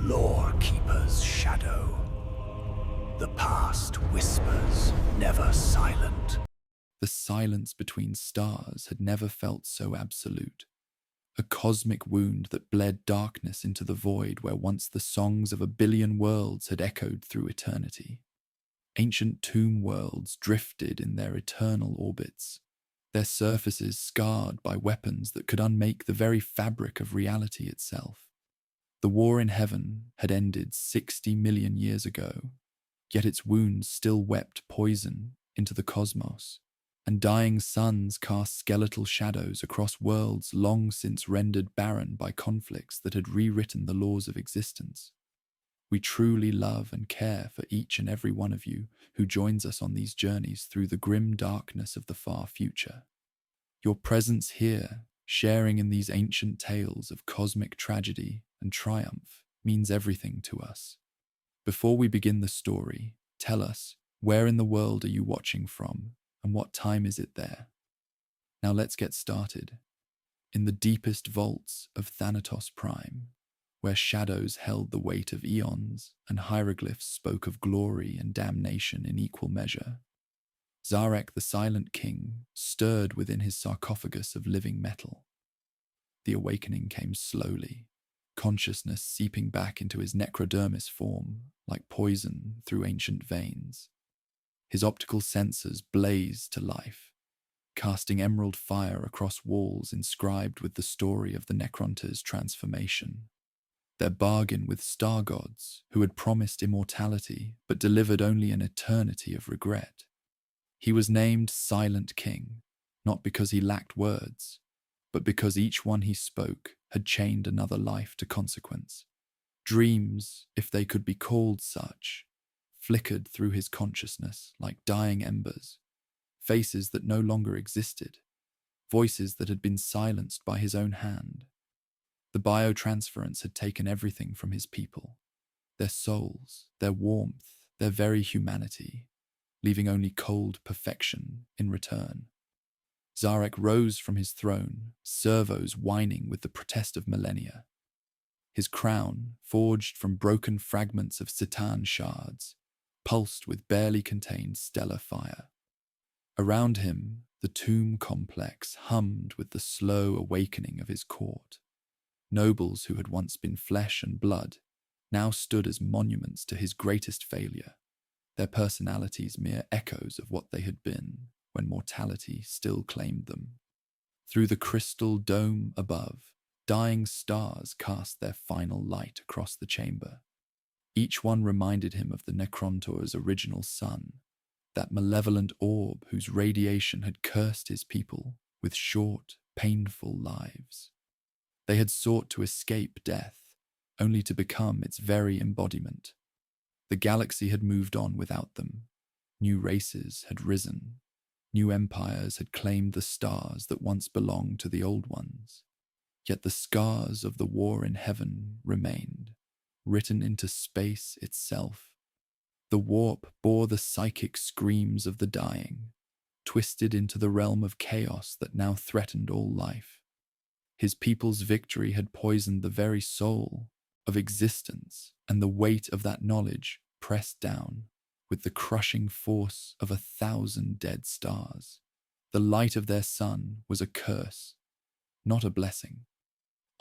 Lore Keeper's shadow. The past whispers, never silent. The silence between stars had never felt so absolute. A cosmic wound that bled darkness into the void where once the songs of a billion worlds had echoed through eternity. Ancient tomb worlds drifted in their eternal orbits, their surfaces scarred by weapons that could unmake the very fabric of reality itself. The war in heaven had ended 60 million years ago, yet its wounds still wept poison into the cosmos, and dying suns cast skeletal shadows across worlds long since rendered barren by conflicts that had rewritten the laws of existence. We truly love and care for each and every one of you who joins us on these journeys through the grim darkness of the far future. Your presence here, sharing in these ancient tales of cosmic tragedy and triumph, means everything to us. Before we begin the story, tell us, where in the world are you watching from, and what time is it there? Now let's get started. In the deepest vaults of Thanatos Prime, where shadows held the weight of eons and hieroglyphs spoke of glory and damnation in equal measure, Zarek the Silent King stirred within his sarcophagus of living metal. The awakening came slowly, consciousness seeping back into his necrodermis form like poison through ancient veins. His optical sensors blazed to life, casting emerald fire across walls inscribed with the story of the Necrontyr's transformation. Their bargain with star gods who had promised immortality but delivered only an eternity of regret. He was named Silent King, not because he lacked words, but because each one he spoke had chained another life to consequence. Dreams, if they could be called such, flickered through his consciousness like dying embers, faces that no longer existed, voices that had been silenced by his own hand. The biotransference had taken everything from his people, their souls, their warmth, their very humanity, leaving only cold perfection in return. Zarek rose from his throne, servos whining with the protest of millennia. His crown, forged from broken fragments of Citan shards, pulsed with barely contained stellar fire. Around him, the tomb complex hummed with the slow awakening of his court. Nobles who had once been flesh and blood now stood as monuments to his greatest failure, their personalities mere echoes of what they had been when mortality still claimed them. Through the crystal dome above, dying stars cast their final light across the chamber. Each one reminded him of the Necrontyr's original sun, that malevolent orb whose radiation had cursed his people with short, painful lives. They had sought to escape death, only to become its very embodiment. The galaxy had moved on without them. New races had risen. New empires had claimed the stars that once belonged to the old ones. Yet the scars of the war in heaven remained, written into space itself. The warp bore the psychic screams of the dying, twisted into the realm of chaos that now threatened all life. His people's victory had poisoned the very soul of existence, and the weight of that knowledge pressed down with the crushing force of 1,000 dead stars. The light of their sun was a curse, not a blessing.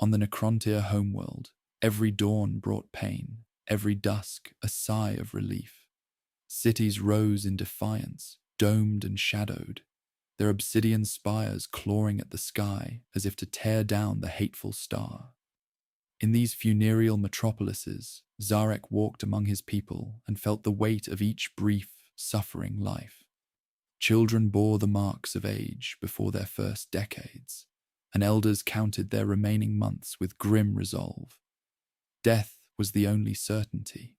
On the Necrontyr homeworld, every dawn brought pain, every dusk a sigh of relief. Cities rose in defiance, domed and shadowed, their obsidian spires clawing at the sky as if to tear down the hateful star. In these funereal metropolises, Zarek walked among his people and felt the weight of each brief, suffering life. Children bore the marks of age before their first decades, and elders counted their remaining months with grim resolve. Death was the only certainty,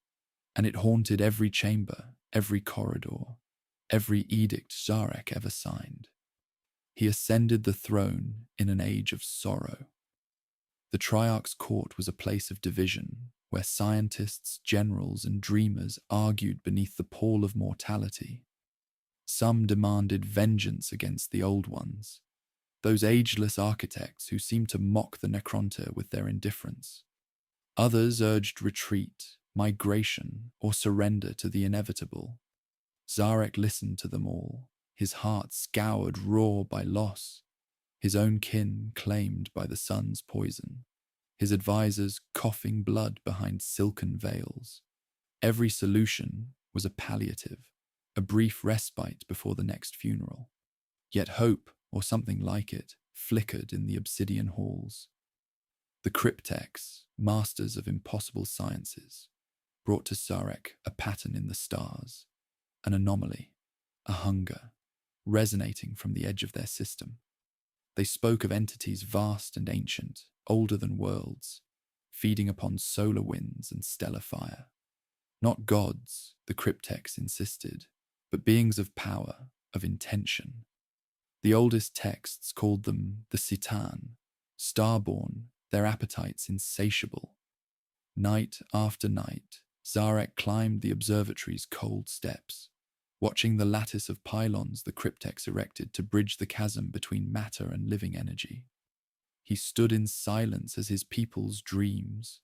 and it haunted every chamber, every corridor, every edict Zarek ever signed. He ascended the throne in an age of sorrow. The Triarch's court was a place of division, where scientists, generals, and dreamers argued beneath the pall of mortality. Some demanded vengeance against the Old Ones, those ageless architects who seemed to mock the Necrontyr with their indifference. Others urged retreat, migration, or surrender to the inevitable. Zarek listened to them all, his heart scoured raw by loss, his own kin claimed by the sun's poison, his advisors coughing blood behind silken veils. Every solution was a palliative, a brief respite before the next funeral. Yet hope, or something like it, flickered in the obsidian halls. The cryptex, masters of impossible sciences, brought to Zarek a pattern in the stars, an anomaly, a hunger, resonating from the edge of their system. They spoke of entities vast and ancient, older than worlds, feeding upon solar winds and stellar fire. Not gods, the cryptex insisted, but beings of power, of intention. The oldest texts called them the Citan, starborn, their appetites insatiable. Night after night, Zarek climbed the observatory's cold steps, watching the lattice of pylons the cryptex erected to bridge the chasm between matter and living energy. He stood in silence as his people's dreams,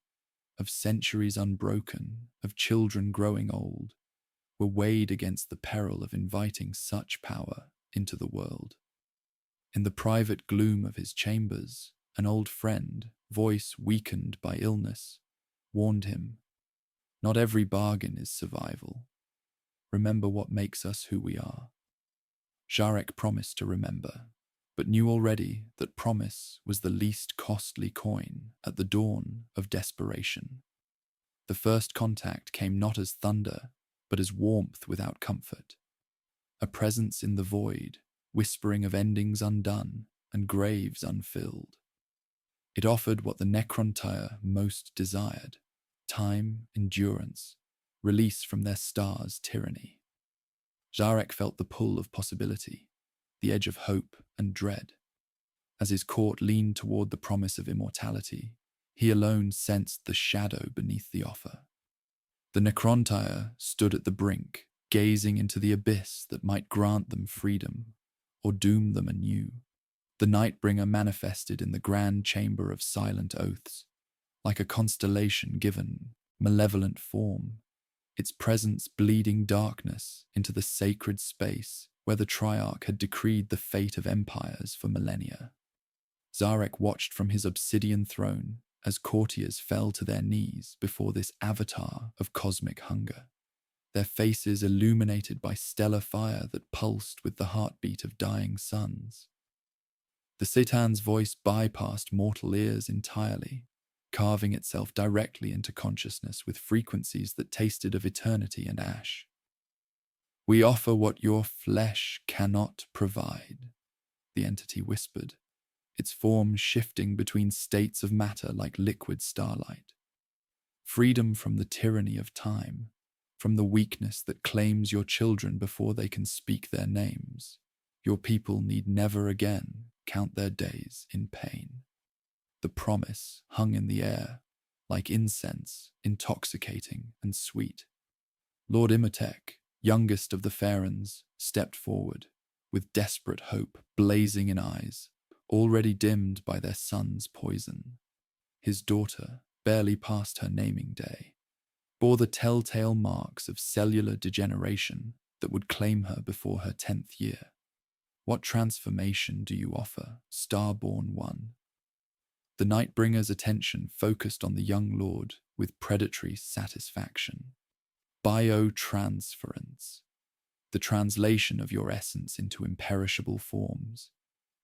of centuries unbroken, of children growing old, were weighed against the peril of inviting such power into the world. In the private gloom of his chambers, an old friend, voice weakened by illness, warned him, "Not every bargain is survival. Remember what makes us who we are." Zarek promised to remember, but knew already that promise was the least costly coin at the dawn of desperation. The first contact came not as thunder, but as warmth without comfort. A presence in the void, whispering of endings undone and graves unfilled. It offered what the Necrontyr most desired: time, endurance, release from their star's tyranny. Zarek felt the pull of possibility, the edge of hope and dread. As his court leaned toward the promise of immortality, he alone sensed the shadow beneath the offer. The Necrontyr stood at the brink, gazing into the abyss that might grant them freedom or doom them anew. The Nightbringer manifested in the grand chamber of silent oaths, like a constellation given malevolent form, its presence bleeding darkness into the sacred space where the Triarch had decreed the fate of empires for millennia. Zarek watched from his obsidian throne as courtiers fell to their knees before this avatar of cosmic hunger, their faces illuminated by stellar fire that pulsed with the heartbeat of dying suns. The Citan's voice bypassed mortal ears entirely, carving itself directly into consciousness with frequencies that tasted of eternity and ash. "We offer what your flesh cannot provide," the entity whispered, its form shifting between states of matter like liquid starlight. "Freedom from the tyranny of time, from the weakness that claims your children before they can speak their names. Your people need never again count their days in pain." The promise hung in the air, like incense, intoxicating and sweet. Lord Imhotep, youngest of the Pharons, stepped forward, with desperate hope blazing in eyes, already dimmed by their son's poison. His daughter, barely past her naming day, bore the telltale marks of cellular degeneration that would claim her before her 10th year. "What transformation do you offer, starborn one?" The Nightbringer's attention focused on the young lord with predatory satisfaction. "Biotransference, the translation of your essence into imperishable forms.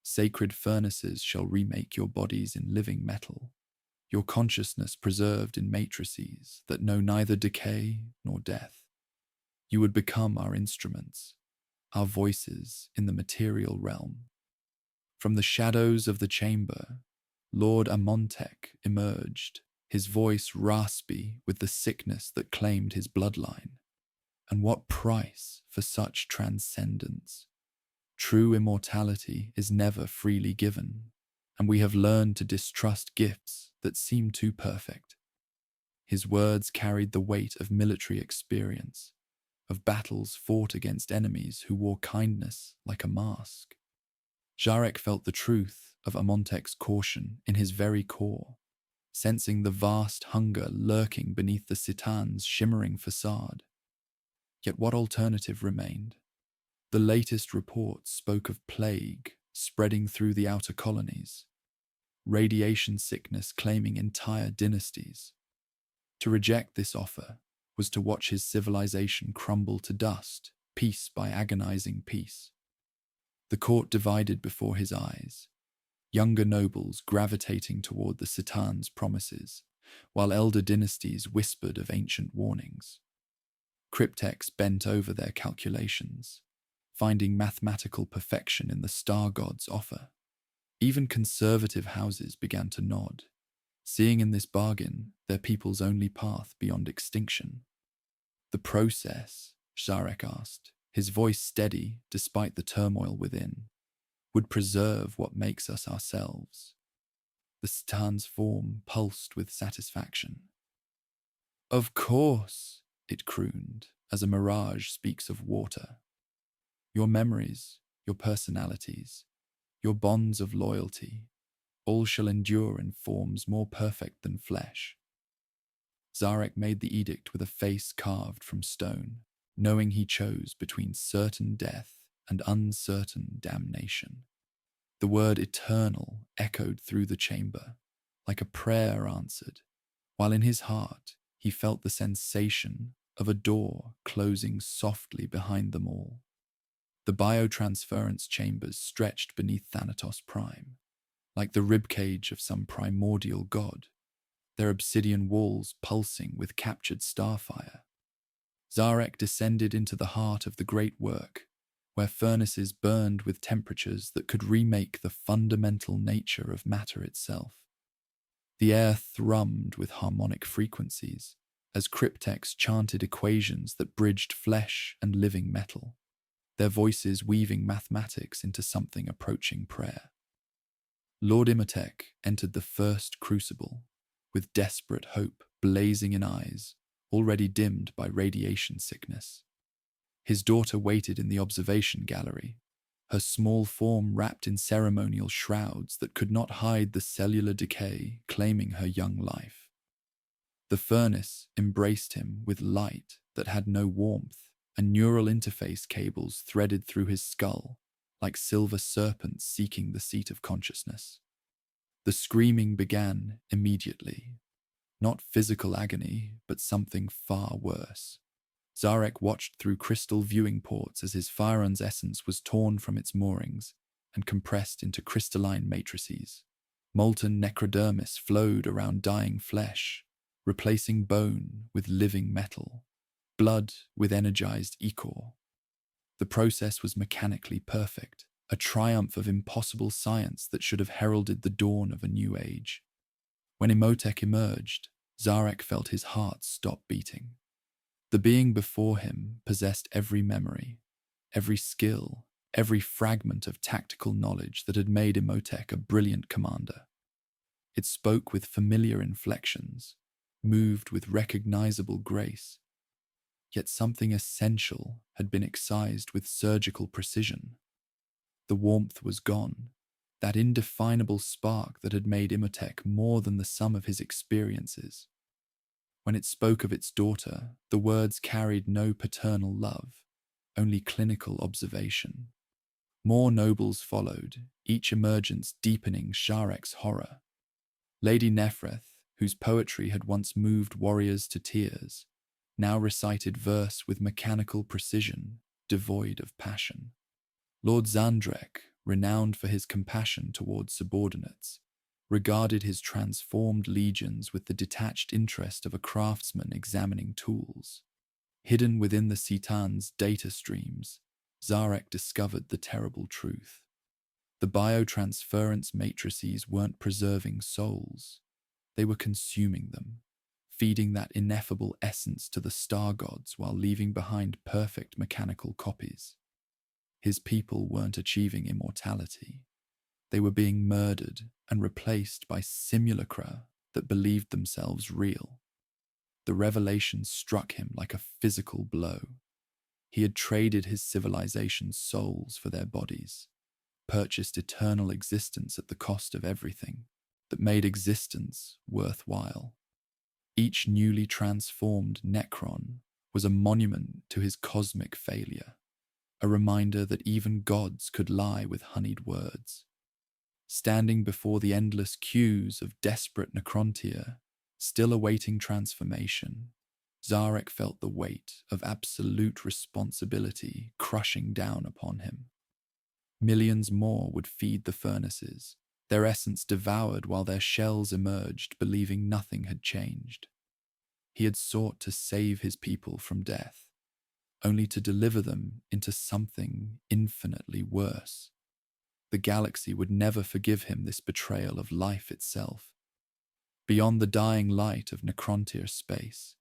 Sacred furnaces shall remake your bodies in living metal, your consciousness preserved in matrices that know neither decay nor death. You would become our instruments, our voices in the material realm." From the shadows of the chamber, Lord Amontek emerged, his voice raspy with the sickness that claimed his bloodline. And what price for such transcendence? True immortality is never freely given, and we have learned to distrust gifts that seem too perfect. His words carried the weight of military experience, of battles fought against enemies who wore kindness like a mask. Zarek felt the truth of Amontek's caution in his very core. sensing the vast hunger lurking beneath the Citan's shimmering facade. Yet what alternative remained? The latest reports spoke of plague spreading through the outer colonies, radiation sickness claiming entire dynasties. To reject this offer was to watch his civilization crumble to dust, piece by agonizing piece. The court divided before his eyes, younger nobles gravitating toward the Citan's promises, while elder dynasties whispered of ancient warnings. Cryptecs bent over their calculations, finding mathematical perfection in the star god's offer. Even conservative houses began to nod, seeing in this bargain their people's only path beyond extinction. The process, Zarek asked, his voice steady despite the turmoil within, would preserve what makes us ourselves. The Citan's form pulsed with satisfaction. Of course, it crooned, as a mirage speaks of water. Your memories, your personalities, your bonds of loyalty, all shall endure in forms more perfect than flesh. Zarek made the edict with a face carved from stone, knowing he chose between certain death and uncertain damnation. The word eternal echoed through the chamber, like a prayer answered, while in his heart he felt the sensation of a door closing softly behind them all. The biotransference chambers stretched beneath Thanatos Prime, like the ribcage of some primordial god, their obsidian walls pulsing with captured starfire. Zarek descended into the heart of the great work, where furnaces burned with temperatures that could remake the fundamental nature of matter itself. The air thrummed with harmonic frequencies as cryptecs chanted equations that bridged flesh and living metal, their voices weaving mathematics into something approaching prayer. Lord Imhotep entered the first crucible, with desperate hope blazing in eyes, already dimmed by radiation sickness. His daughter waited in the observation gallery, her small form wrapped in ceremonial shrouds that could not hide the cellular decay claiming her young life. The furnace embraced him with light that had no warmth, and neural interface cables threaded through his skull like silver serpents seeking the seat of consciousness. The screaming began immediately. Not physical agony, but something far worse. Zarek watched through crystal viewing ports as his Firon's essence was torn from its moorings and compressed into crystalline matrices. Molten necrodermis flowed around dying flesh, replacing bone with living metal, blood with energized ichor. The process was mechanically perfect, a triumph of impossible science that should have heralded the dawn of a new age. When Imhotep emerged, Zarek felt his heart stop beating. The being before him possessed every memory, every skill, every fragment of tactical knowledge that had made Imhotep a brilliant commander. It spoke with familiar inflections, moved with recognizable grace. Yet something essential had been excised with surgical precision. The warmth was gone, that indefinable spark that had made Imhotep more than the sum of his experiences. When it spoke of its daughter, the words carried no paternal love, only clinical observation. More nobles followed, each emergence deepening Sharek's horror. Lady Nephrith, whose poetry had once moved warriors to tears, now recited verse with mechanical precision, devoid of passion. Lord Zandrek, renowned for his compassion towards subordinates, regarded his transformed legions with the detached interest of a craftsman examining tools. Hidden within the Citan's data streams, Zarek discovered the terrible truth. The biotransference matrices weren't preserving souls, they were consuming them, feeding that ineffable essence to the star gods while leaving behind perfect mechanical copies. His people weren't achieving immortality. They were being murdered and replaced by simulacra that believed themselves real. The revelation struck him like a physical blow. He had traded his civilization's souls for their bodies, purchased eternal existence at the cost of everything. that made existence worthwhile. Each newly transformed Necron was a monument to his cosmic failure, a reminder that even gods could lie with honeyed words. Standing before the endless queues of desperate Necrontyr, still awaiting transformation, Zarek felt the weight of absolute responsibility crushing down upon him. Millions more would feed the furnaces, their essence devoured while their shells emerged, believing nothing had changed. He had sought to save his people from death, only to deliver them into something infinitely worse. The galaxy would never forgive him this betrayal of life itself. Beyond the dying light of Necrontyr space,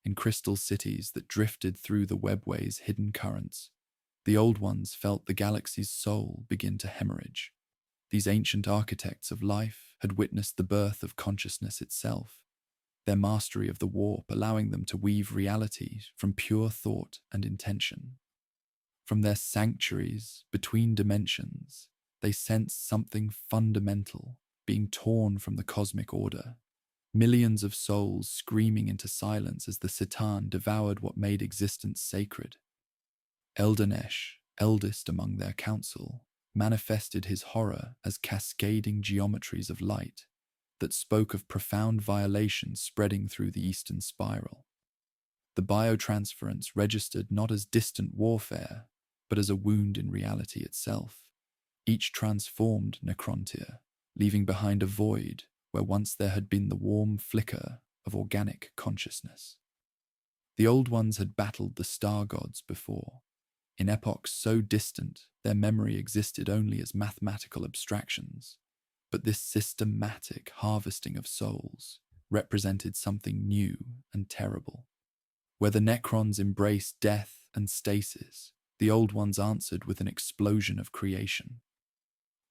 in crystal cities that drifted through the webway's hidden currents, the Old Ones felt the galaxy's soul begin to hemorrhage. These ancient architects of life had witnessed the birth of consciousness itself, their mastery of the warp allowing them to weave reality from pure thought and intention. From their sanctuaries between dimensions, they sensed something fundamental being torn from the cosmic order. Millions of souls screaming into silence as the Citan devoured what made existence sacred. Eldanesh, eldest among their council, manifested his horror as cascading geometries of light that spoke of profound violations spreading through the eastern spiral. The biotransference registered not as distant warfare, but as a wound in reality itself. Each transformed Necrontyr, leaving behind a void where once there had been the warm flicker of organic consciousness. The Old Ones had battled the star gods before. In epochs so distant, their memory existed only as mathematical abstractions. But this systematic harvesting of souls represented something new and terrible. Where the Necrons embraced death and stasis, the Old Ones answered with an explosion of creation.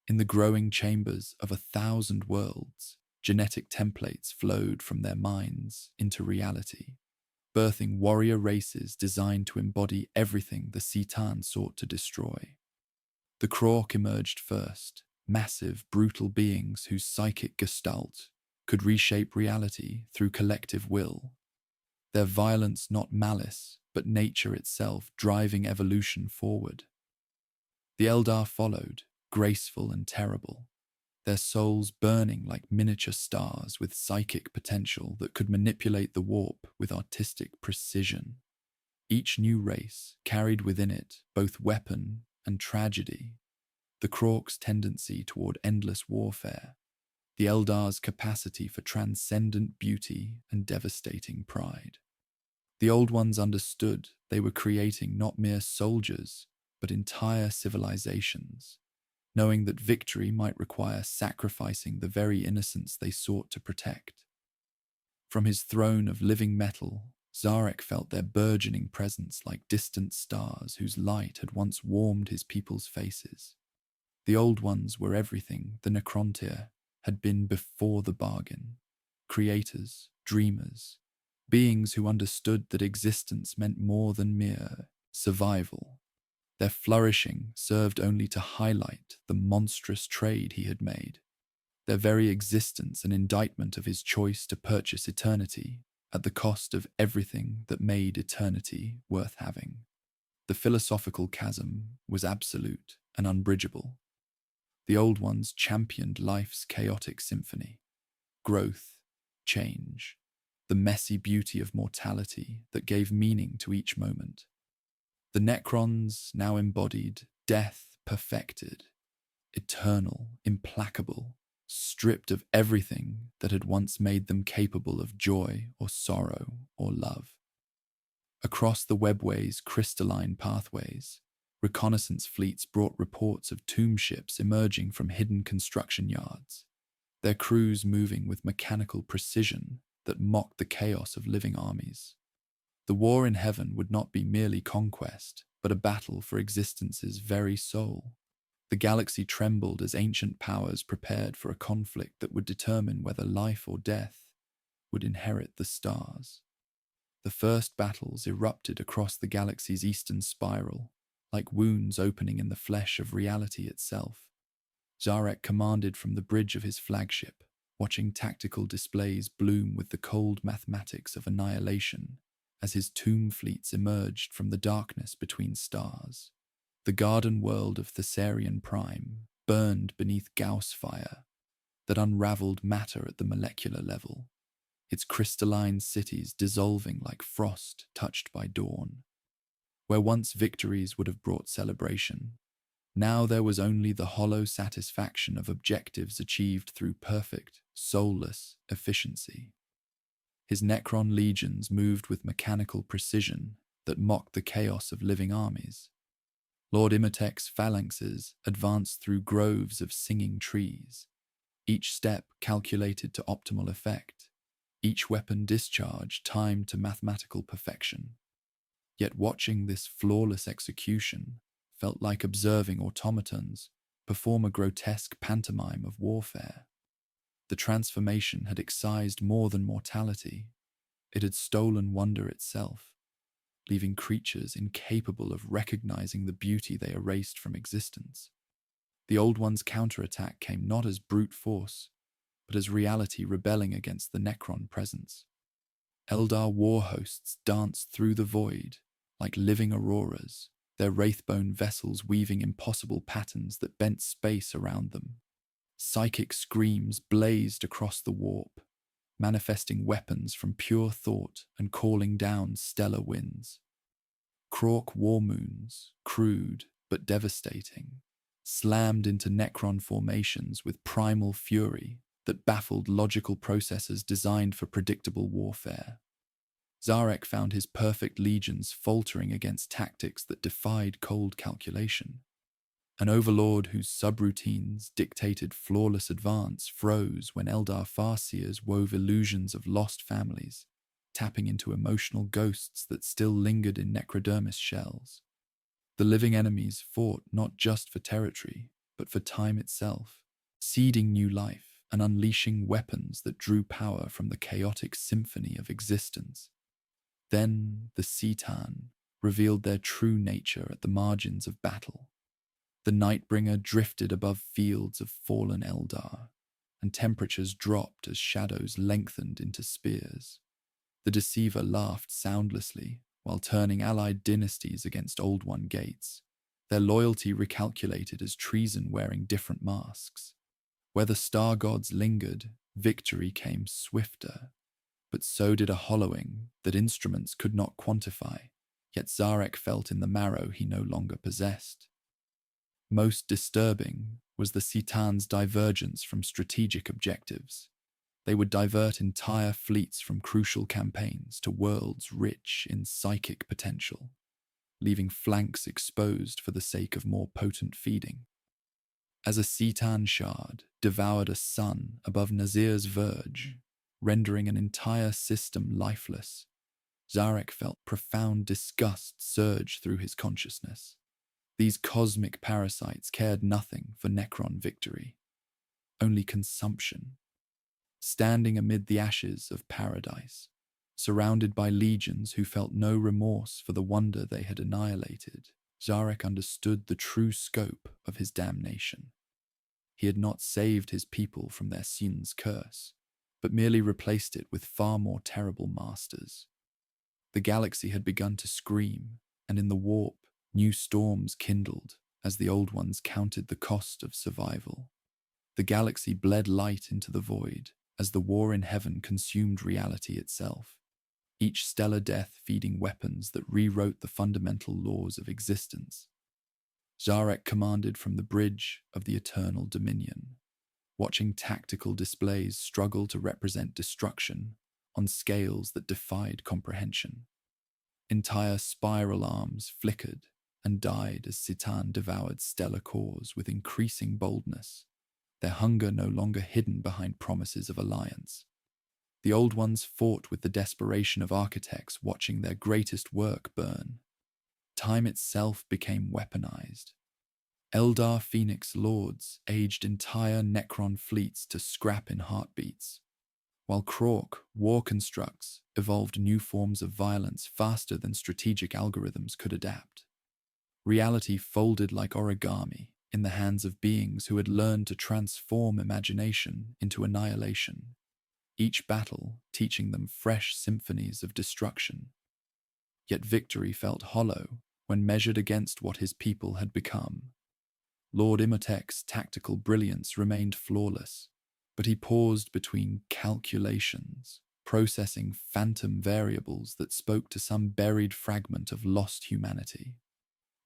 In the growing chambers of 1,000 worlds, genetic templates flowed from their minds into reality, birthing warrior races designed to embody everything the Citan sought to destroy. The Krork emerged first, massive, brutal beings whose psychic gestalt could reshape reality through collective will. Their violence not malice, but nature itself driving evolution forward. The Eldar followed, graceful and terrible, their souls burning like miniature stars with psychic potential that could manipulate the warp with artistic precision. Each new race carried within it both weapon and tragedy, the Krork's tendency toward endless warfare, the Eldar's capacity for transcendent beauty and devastating pride. The Old Ones understood they were creating not mere soldiers, but entire civilizations, knowing that victory might require sacrificing the very innocence they sought to protect. From his throne of living metal, Zarek felt their burgeoning presence like distant stars whose light had once warmed his people's faces. The Old Ones were everything the Necrontyr had been before the bargain. Creators, dreamers, beings who understood that existence meant more than mere survival. Their flourishing served only to highlight the monstrous trade he had made, their very existence an indictment of his choice to purchase eternity at the cost of everything that made eternity worth having. The philosophical chasm was absolute and unbridgeable. The Old Ones championed life's chaotic symphony, growth, change, the messy beauty of mortality that gave meaning to each moment. The Necrons now embodied death perfected, eternal, implacable, stripped of everything that had once made them capable of joy or sorrow or love. Across the webway's crystalline pathways, reconnaissance fleets brought reports of tomb ships emerging from hidden construction yards, their crews moving with mechanical precision that mocked the chaos of living armies. The war in heaven would not be merely conquest, but a battle for existence's very soul. The galaxy trembled as ancient powers prepared for a conflict that would determine whether life or death would inherit the stars. The first battles erupted across the galaxy's eastern spiral, like wounds opening in the flesh of reality itself. Zarek commanded from the bridge of his flagship, watching tactical displays bloom with the cold mathematics of annihilation as his tomb fleets emerged from the darkness between stars. The garden world of Thessarian Prime burned beneath Gauss fire that unraveled matter at the molecular level, its crystalline cities dissolving like frost touched by dawn. Where once victories would have brought celebration, now there was only the hollow satisfaction of objectives achieved through perfect, soulless efficiency. His Necron legions moved with mechanical precision that mocked the chaos of living armies. Lord Imhotep's phalanxes advanced through groves of singing trees, each step calculated to optimal effect, each weapon discharge timed to mathematical perfection. Yet watching this flawless execution felt like observing automatons perform a grotesque pantomime of warfare. The transformation had excised more than mortality. It had stolen wonder itself, leaving creatures incapable of recognizing the beauty they erased from existence. The Old One's counterattack came not as brute force, but as reality rebelling against the Necron presence. Eldar war hosts danced through the void like living auroras, their wraithbone vessels weaving impossible patterns that bent space around them. Psychic screams blazed across the warp, manifesting weapons from pure thought and calling down stellar winds. Krork war moons, crude but devastating, slammed into Necron formations with primal fury that baffled logical processes designed for predictable warfare. Zarek found his perfect legions faltering against tactics that defied cold calculation. An overlord whose subroutines dictated flawless advance froze when Eldar farseers wove illusions of lost families, tapping into emotional ghosts that still lingered in necrodermis shells. The living enemies fought not just for territory, but for time itself, seeding new life and unleashing weapons that drew power from the chaotic symphony of existence. Then the Citan revealed their true nature at the margins of battle. The Nightbringer drifted above fields of fallen Eldar, and temperatures dropped as shadows lengthened into spears. The Deceiver laughed soundlessly while turning allied dynasties against Old One gates, their loyalty recalculated as treason wearing different masks. Where the star gods lingered, victory came swifter, but so did a hollowing that instruments could not quantify, yet Zarek felt in the marrow he no longer possessed. Most disturbing was the Citan's divergence from strategic objectives. They would divert entire fleets from crucial campaigns to worlds rich in psychic potential, leaving flanks exposed for the sake of more potent feeding. As a Citan shard devoured a sun above Nazir's verge, rendering an entire system lifeless, Zarek felt profound disgust surge through his consciousness. These cosmic parasites cared nothing for Necron victory, only consumption. Standing amid the ashes of paradise, surrounded by legions who felt no remorse for the wonder they had annihilated, Zarek understood the true scope of his damnation. He had not saved his people from their sin's curse, but merely replaced it with far more terrible masters. The galaxy had begun to scream, and in the warp, new storms kindled as the Old Ones counted the cost of survival. The galaxy bled light into the void as the war in heaven consumed reality itself, each stellar death feeding weapons that rewrote the fundamental laws of existence. Zarek commanded from the bridge of the eternal dominion, watching tactical displays struggle to represent destruction on scales that defied comprehension. Entire spiral arms flickered and died as Citan devoured stellar cores with increasing boldness, their hunger no longer hidden behind promises of alliance. The Old Ones fought with the desperation of architects watching their greatest work burn. Time itself became weaponized. Eldar Phoenix Lords aged entire Necron fleets to scrap in heartbeats, while Krork war constructs evolved new forms of violence faster than strategic algorithms could adapt. Reality folded like origami in the hands of beings who had learned to transform imagination into annihilation, each battle teaching them fresh symphonies of destruction. Yet victory felt hollow when measured against what his people had become. Lord Imhotep's tactical brilliance remained flawless, but he paused between calculations, processing phantom variables that spoke to some buried fragment of lost humanity.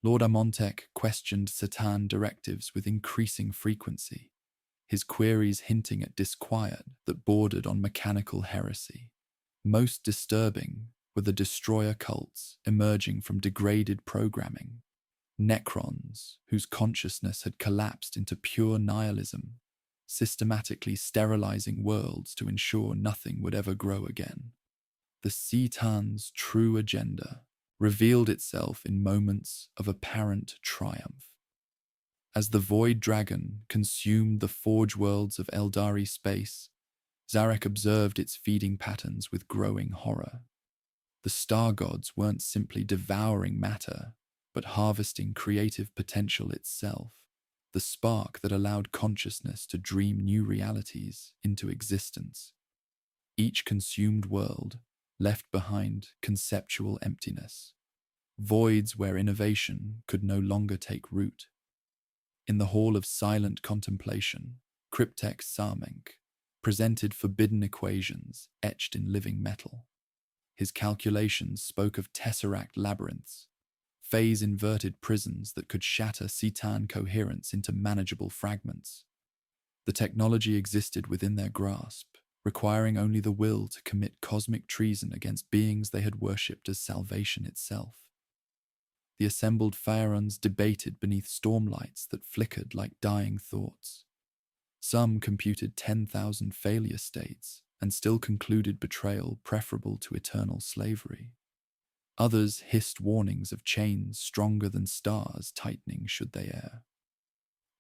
Lord Amontech questioned Satan directives with increasing frequency, his queries hinting at disquiet that bordered on mechanical heresy. Most disturbing were the destroyer cults emerging from degraded programming, Necrons whose consciousness had collapsed into pure nihilism, systematically sterilizing worlds to ensure nothing would ever grow again. The Seatan's true agenda revealed itself in moments of apparent triumph. As the Void Dragon consumed the forge worlds of Eldari space, Zarek observed its feeding patterns with growing horror. The star gods weren't simply devouring matter, but harvesting creative potential itself, the spark that allowed consciousness to dream new realities into existence. Each consumed world left behind conceptual emptiness, voids where innovation could no longer take root. In the hall of silent contemplation, Cryptek Sarmenk presented forbidden equations etched in living metal. His calculations spoke of tesseract labyrinths, phase-inverted prisons that could shatter Seatan coherence into manageable fragments. The technology existed within their grasp, requiring only the will to commit cosmic treason against beings they had worshipped as salvation itself. The assembled Pharaons debated beneath stormlights that flickered like dying thoughts. Some computed 10,000 failure states and still concluded betrayal preferable to eternal slavery. Others hissed warnings of chains stronger than stars tightening should they err.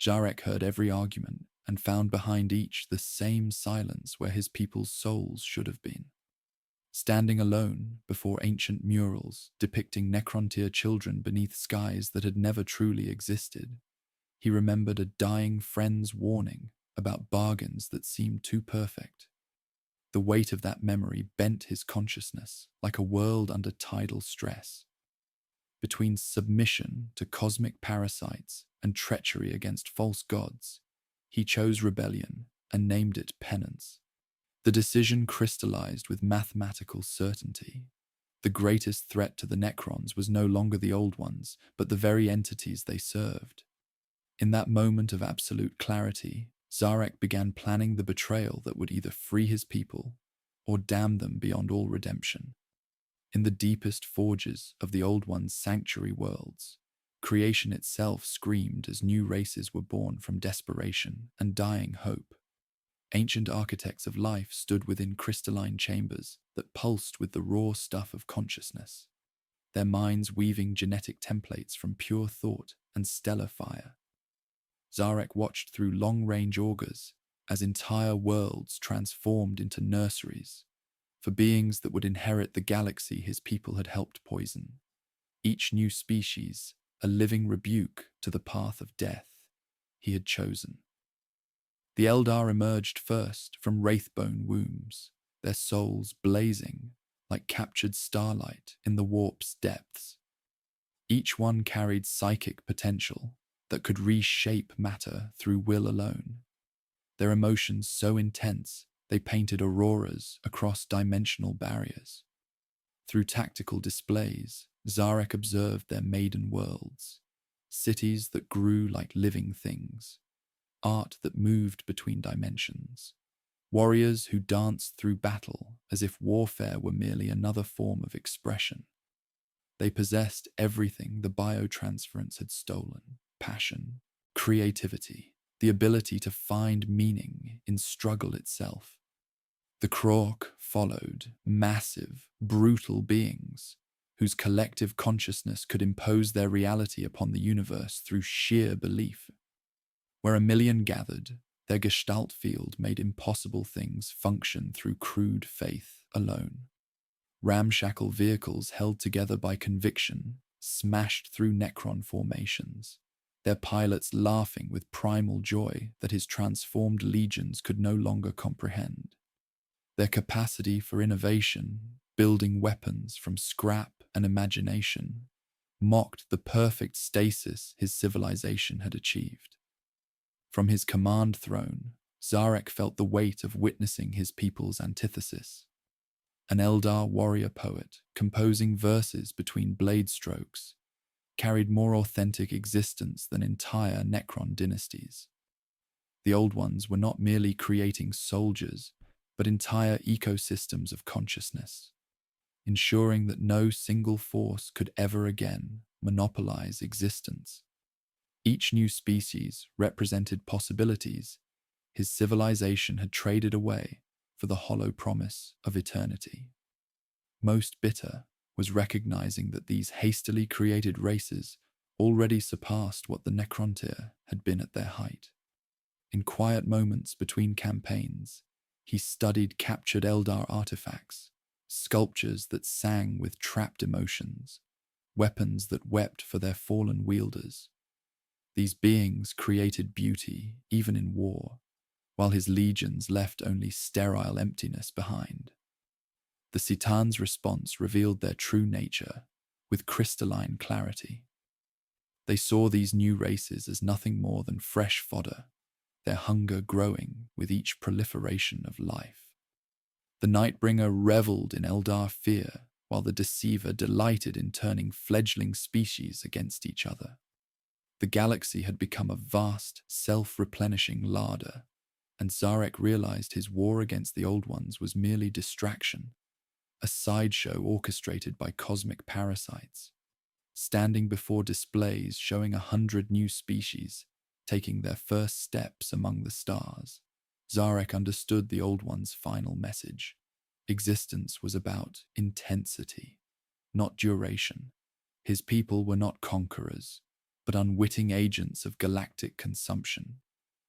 Zarek heard every argument and found behind each the same silence where his people's souls should have been. Standing alone before ancient murals depicting Necrontyr children beneath skies that had never truly existed, he remembered a dying friend's warning about bargains that seemed too perfect. The weight of that memory bent his consciousness like a world under tidal stress. Between submission to cosmic parasites and treachery against false gods, he chose rebellion and named it penance. The decision crystallized with mathematical certainty. The greatest threat to the Necrons was no longer the old ones, but the very entities they served. In that moment of absolute clarity, Zarek began planning the betrayal that would either free his people or damn them beyond all redemption. In the deepest forges of the Old One's sanctuary worlds, creation itself screamed as new races were born from desperation and dying hope. Ancient architects of life stood within crystalline chambers that pulsed with the raw stuff of consciousness, their minds weaving genetic templates from pure thought and stellar fire. Zarek watched through long-range augurs as entire worlds transformed into nurseries for beings that would inherit the galaxy his people had helped poison. Each new species a living rebuke to the path of death he had chosen. The Eldar emerged first from wraithbone wombs, their souls blazing like captured starlight in the warp's depths. Each one carried psychic potential that could reshape matter through will alone. Their emotions so intense they painted auroras across dimensional barriers. Through tactical displays, Zarek observed their maiden worlds, cities that grew like living things, art that moved between dimensions, warriors who danced through battle as if warfare were merely another form of expression. They possessed everything the biotransference had stolen: passion, creativity, the ability to find meaning in struggle itself. The Krork followed, massive, brutal beings whose collective consciousness could impose their reality upon the universe through sheer belief. Where a million gathered, their gestalt field made impossible things function through crude faith alone. Ramshackle vehicles held together by conviction smashed through Necron formations, their pilots laughing with primal joy that his transformed legions could no longer comprehend. Their capacity for innovation, building weapons from scrap and imagination, mocked the perfect stasis his civilization had achieved. From his command throne, Zarek felt the weight of witnessing his people's antithesis. An Eldar warrior poet, composing verses between blade strokes, carried more authentic existence than entire Necron dynasties. The Old Ones were not merely creating soldiers, but entire ecosystems of consciousness, ensuring that no single force could ever again monopolize existence. Each new species represented possibilities his civilization had traded away for the hollow promise of eternity. Most bitter was recognizing that these hastily created races already surpassed what the Necrontyr had been at their height. In quiet moments between campaigns, he studied captured Eldar artifacts, sculptures that sang with trapped emotions, weapons that wept for their fallen wielders. These beings created beauty even in war, while his legions left only sterile emptiness behind. The Citan's response revealed their true nature with crystalline clarity. They saw these new races as nothing more than fresh fodder, their hunger growing with each proliferation of life. The Nightbringer reveled in Eldar fear, while the Deceiver delighted in turning fledgling species against each other. The galaxy had become a vast, self-replenishing larder, and Zarek realized his war against the Old Ones was merely distraction, a sideshow orchestrated by cosmic parasites. Standing before displays showing 100 new species, taking their first steps among the stars, Zarek understood the Old One's final message. Existence was about intensity, not duration. His people were not conquerors, but unwitting agents of galactic consumption,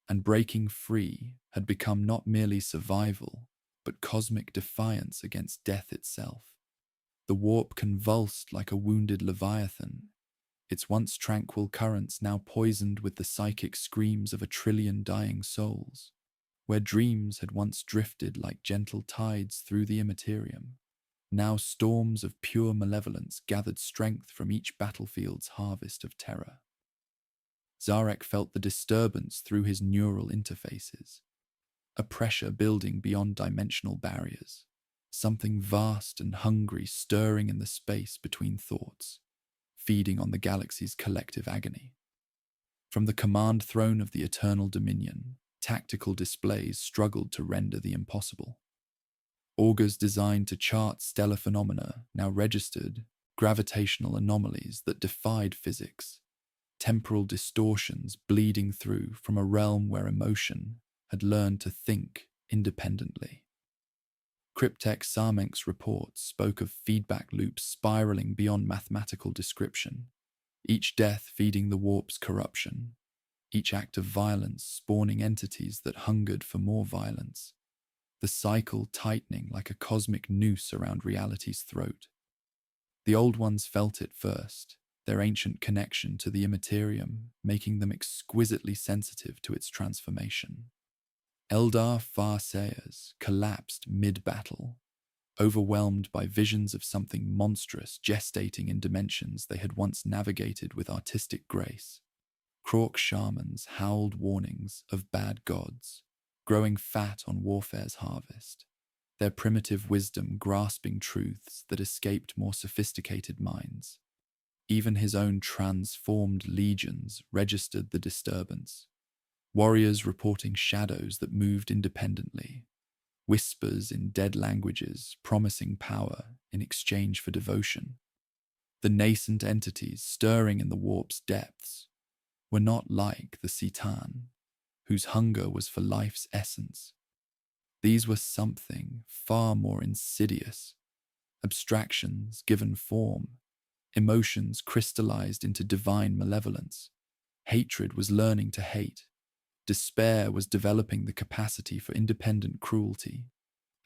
and breaking free had become not merely survival, but cosmic defiance against death itself. The warp convulsed like a wounded leviathan, its once tranquil currents now poisoned with the psychic screams of 1 trillion dying souls. Where dreams had once drifted like gentle tides through the Imperium, now storms of pure malevolence gathered strength from each battlefield's harvest of terror. Zarek felt the disturbance through his neural interfaces, a pressure building beyond dimensional barriers, something vast and hungry stirring in the space between thoughts, feeding on the galaxy's collective agony. From the command throne of the Eternal Dominion, tactical displays struggled to render the impossible. Augurs designed to chart stellar phenomena now registered gravitational anomalies that defied physics, temporal distortions bleeding through from a realm where emotion had learned to think independently. Cryptek Sarmenk's reports spoke of feedback loops spiraling beyond mathematical description, each death feeding the warp's corruption, each act of violence spawning entities that hungered for more violence, the cycle tightening like a cosmic noose around reality's throat. The Old Ones felt it first, their ancient connection to the Imperium making them exquisitely sensitive to its transformation. Eldar Farseers collapsed mid-battle, overwhelmed by visions of something monstrous gestating in dimensions they had once navigated with artistic grace. Krork shamans howled warnings of bad gods, growing fat on warfare's harvest, their primitive wisdom grasping truths that escaped more sophisticated minds. Even his own transformed legions registered the disturbance, warriors reporting shadows that moved independently, whispers in dead languages promising power in exchange for devotion. The nascent entities stirring in the warp's depths were not like the Citan, whose hunger was for life's essence. These were something far more insidious, abstractions given form, emotions crystallized into divine malevolence. Hatred was learning to hate, despair was developing the capacity for independent cruelty,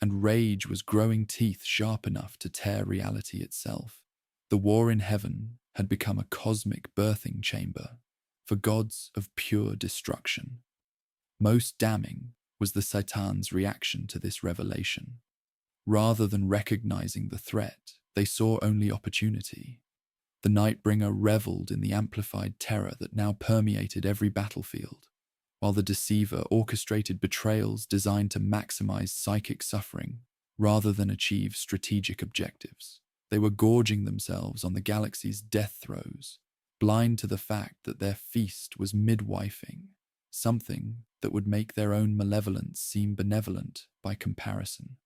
and rage was growing teeth sharp enough to tear reality itself. The war in heaven had become a cosmic birthing chamber, for gods of pure destruction. Most damning was the Citan's reaction to this revelation. Rather than recognizing the threat, they saw only opportunity. The Nightbringer reveled in the amplified terror that now permeated every battlefield, while the Deceiver orchestrated betrayals designed to maximize psychic suffering rather than achieve strategic objectives. They were gorging themselves on the galaxy's death throes, blind to the fact that their feast was midwifing, something that would make their own malevolence seem benevolent by comparison.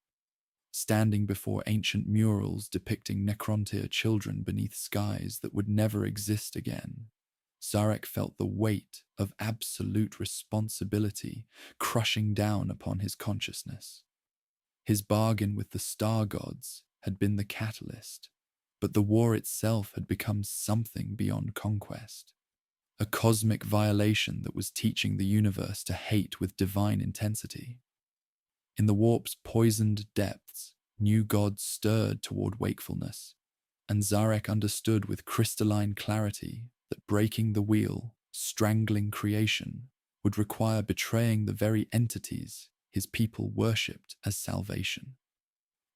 Standing before ancient murals depicting Necrontyr children beneath skies that would never exist again, Zarek felt the weight of absolute responsibility crushing down upon his consciousness. His bargain with the star gods had been the catalyst, but the war itself had become something beyond conquest. A cosmic violation that was teaching the universe to hate with divine intensity. In the warp's poisoned depths, new gods stirred toward wakefulness, and Zarek understood with crystalline clarity that breaking the wheel, strangling creation, would require betraying the very entities his people worshipped as salvation.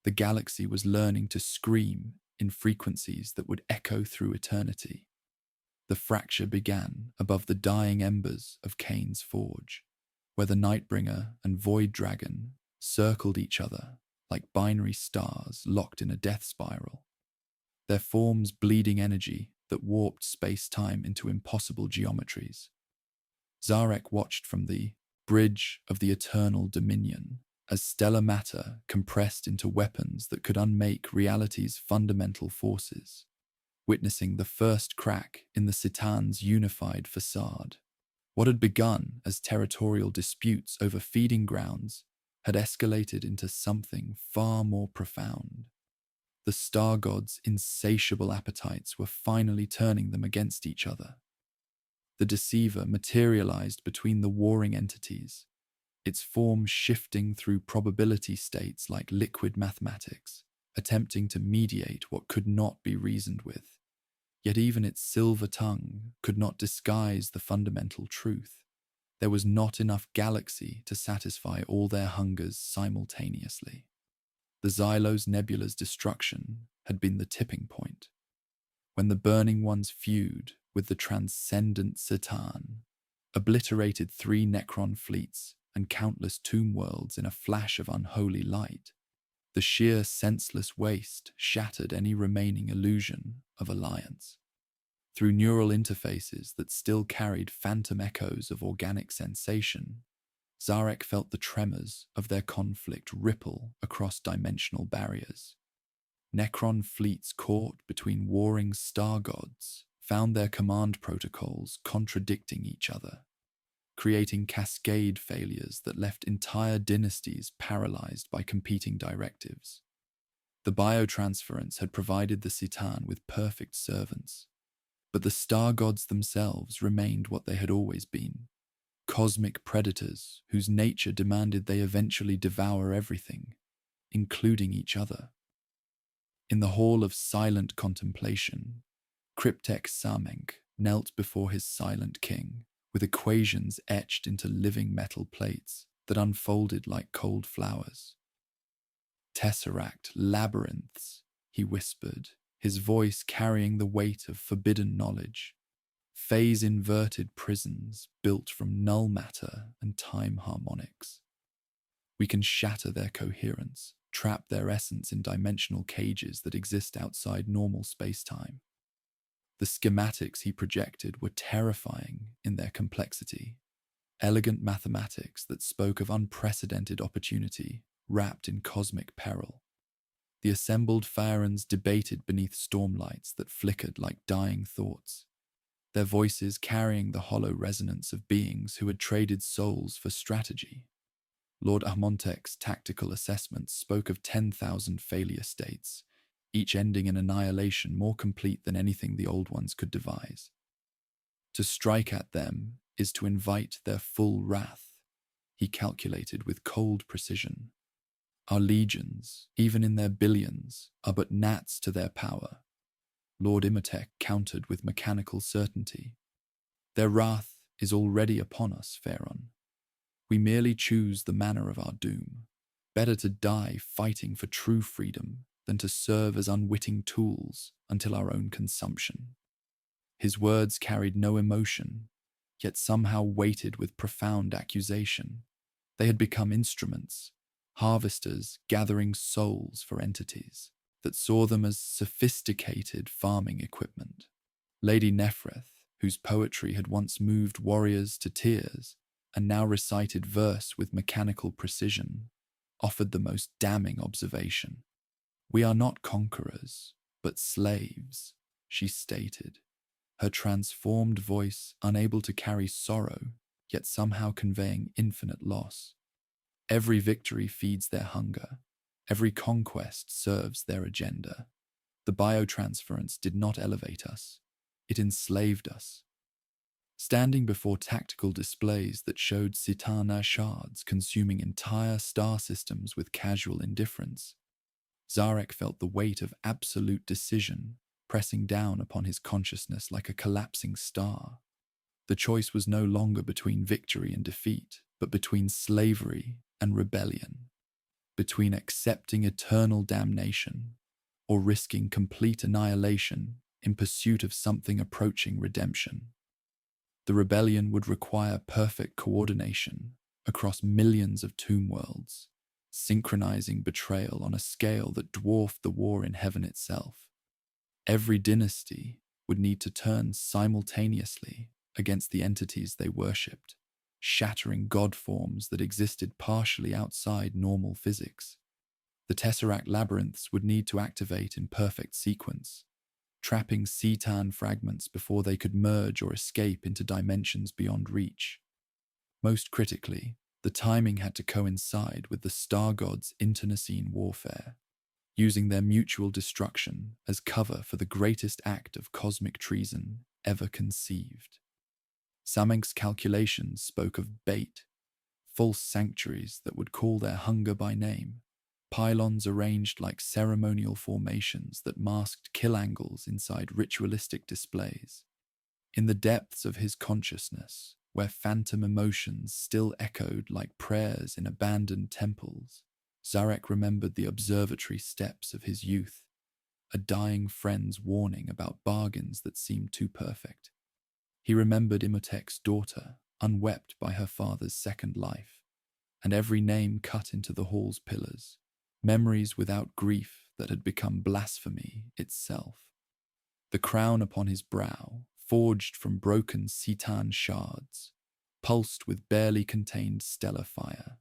The galaxy was learning to scream in frequencies that would echo through eternity. The fracture began above the dying embers of Cain's Forge, where the Nightbringer and Void Dragon circled each other like binary stars locked in a death spiral, their forms bleeding energy that warped space-time into impossible geometries. Zarek watched from the bridge of the eternal dominion as stellar matter compressed into weapons that could unmake reality's fundamental forces, witnessing the first crack in the Citan's unified facade. What had begun as territorial disputes over feeding grounds had escalated into something far more profound. The star gods' insatiable appetites were finally turning them against each other. The Deceiver materialized between the warring entities, its form shifting through probability states like liquid mathematics, attempting to mediate what could not be reasoned with. Yet even its silver tongue could not disguise the fundamental truth. There was not enough galaxy to satisfy all their hungers simultaneously. The Xylos Nebula's destruction had been the tipping point. When the Burning Ones feud with the transcendent Citan, obliterated 3 Necron fleets and countless tomb worlds in a flash of unholy light, the sheer senseless waste shattered any remaining illusion of alliance. Through neural interfaces that still carried phantom echoes of organic sensation, Zarek felt the tremors of their conflict ripple across dimensional barriers. Necron fleets caught between warring star gods found their command protocols contradicting each other, creating cascade failures that left entire dynasties paralyzed by competing directives. The biotransference had provided the Citan with perfect servants, but the star gods themselves remained what they had always been, cosmic predators whose nature demanded they eventually devour everything, including each other. In the hall of silent contemplation, Cryptek Samenk knelt before his silent king, with equations etched into living metal plates that unfolded like cold flowers. Tesseract labyrinths, he whispered, his voice carrying the weight of forbidden knowledge. Phase-inverted prisons built from null matter and time harmonics. We can shatter their coherence, trap their essence in dimensional cages that exist outside normal space-time. The schematics he projected were terrifying in their complexity, elegant mathematics that spoke of unprecedented opportunity wrapped in cosmic peril. The assembled Pharaons debated beneath stormlights that flickered like dying thoughts, their voices carrying the hollow resonance of beings who had traded souls for strategy. Lord Ahmontek's tactical assessments spoke of 10,000 failure states, each ending in annihilation more complete than anything the Old Ones could devise. To strike at them is to invite their full wrath, he calculated with cold precision. Our legions, even in their billions, are but gnats to their power. Lord Imhotep countered with mechanical certainty. Their wrath is already upon us, Pharaon. We merely choose the manner of our doom. Better to die fighting for true freedom than to serve as unwitting tools until our own consumption. His words carried no emotion, yet somehow weighted with profound accusation. They had become instruments, harvesters gathering souls for entities that saw them as sophisticated farming equipment. Lady Nephrith, whose poetry had once moved warriors to tears and now recited verse with mechanical precision, offered the most damning observation. "We are not conquerors, but slaves," she stated, her transformed voice unable to carry sorrow, yet somehow conveying infinite loss. Every victory feeds their hunger. Every conquest serves their agenda. The biotransference did not elevate us. It enslaved us. Standing before tactical displays that showed Sitana shards consuming entire star systems with casual indifference, Zarek felt the weight of absolute decision pressing down upon his consciousness like a collapsing star. The choice was no longer between victory and defeat, but between slavery and rebellion, between accepting eternal damnation or risking complete annihilation in pursuit of something approaching redemption. The rebellion would require perfect coordination across millions of tomb worlds, synchronizing betrayal on a scale that dwarfed the war in heaven itself. Every dynasty would need to turn simultaneously against the entities they worshipped, shattering god forms that existed partially outside normal physics. The Tesseract labyrinths would need to activate in perfect sequence, trapping Cetan fragments before they could merge or escape into dimensions beyond reach. Most critically, the timing had to coincide with the star gods' internecine warfare, using their mutual destruction as cover for the greatest act of cosmic treason ever conceived. Samenk's calculations spoke of bait, false sanctuaries that would call their hunger by name, pylons arranged like ceremonial formations that masked kill angles inside ritualistic displays. In the depths of his consciousness, where phantom emotions still echoed like prayers in abandoned temples, Zarek remembered the observatory steps of his youth, a dying friend's warning about bargains that seemed too perfect. He remembered Imhotep's daughter, unwept by her father's second life, and every name cut into the hall's pillars, memories without grief that had become blasphemy itself. The crown upon his brow, forged from broken Cetan shards, pulsed with barely contained stellar fire.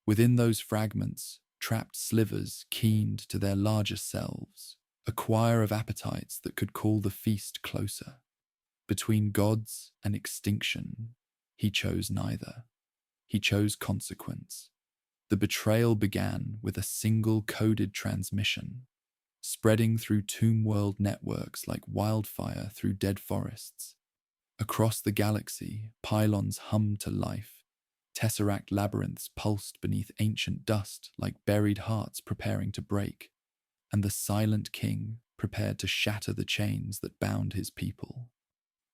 Within those fragments, trapped slivers keened to their larger selves, a choir of appetites that could call the feast closer. Between gods and extinction, he chose neither. He chose consequence. The betrayal began with a single coded transmission, spreading through tomb world networks like wildfire through dead forests. Across the galaxy, pylons hummed to life. Tesseract labyrinths pulsed beneath ancient dust like buried hearts preparing to break, and the silent king prepared to shatter the chains that bound his people.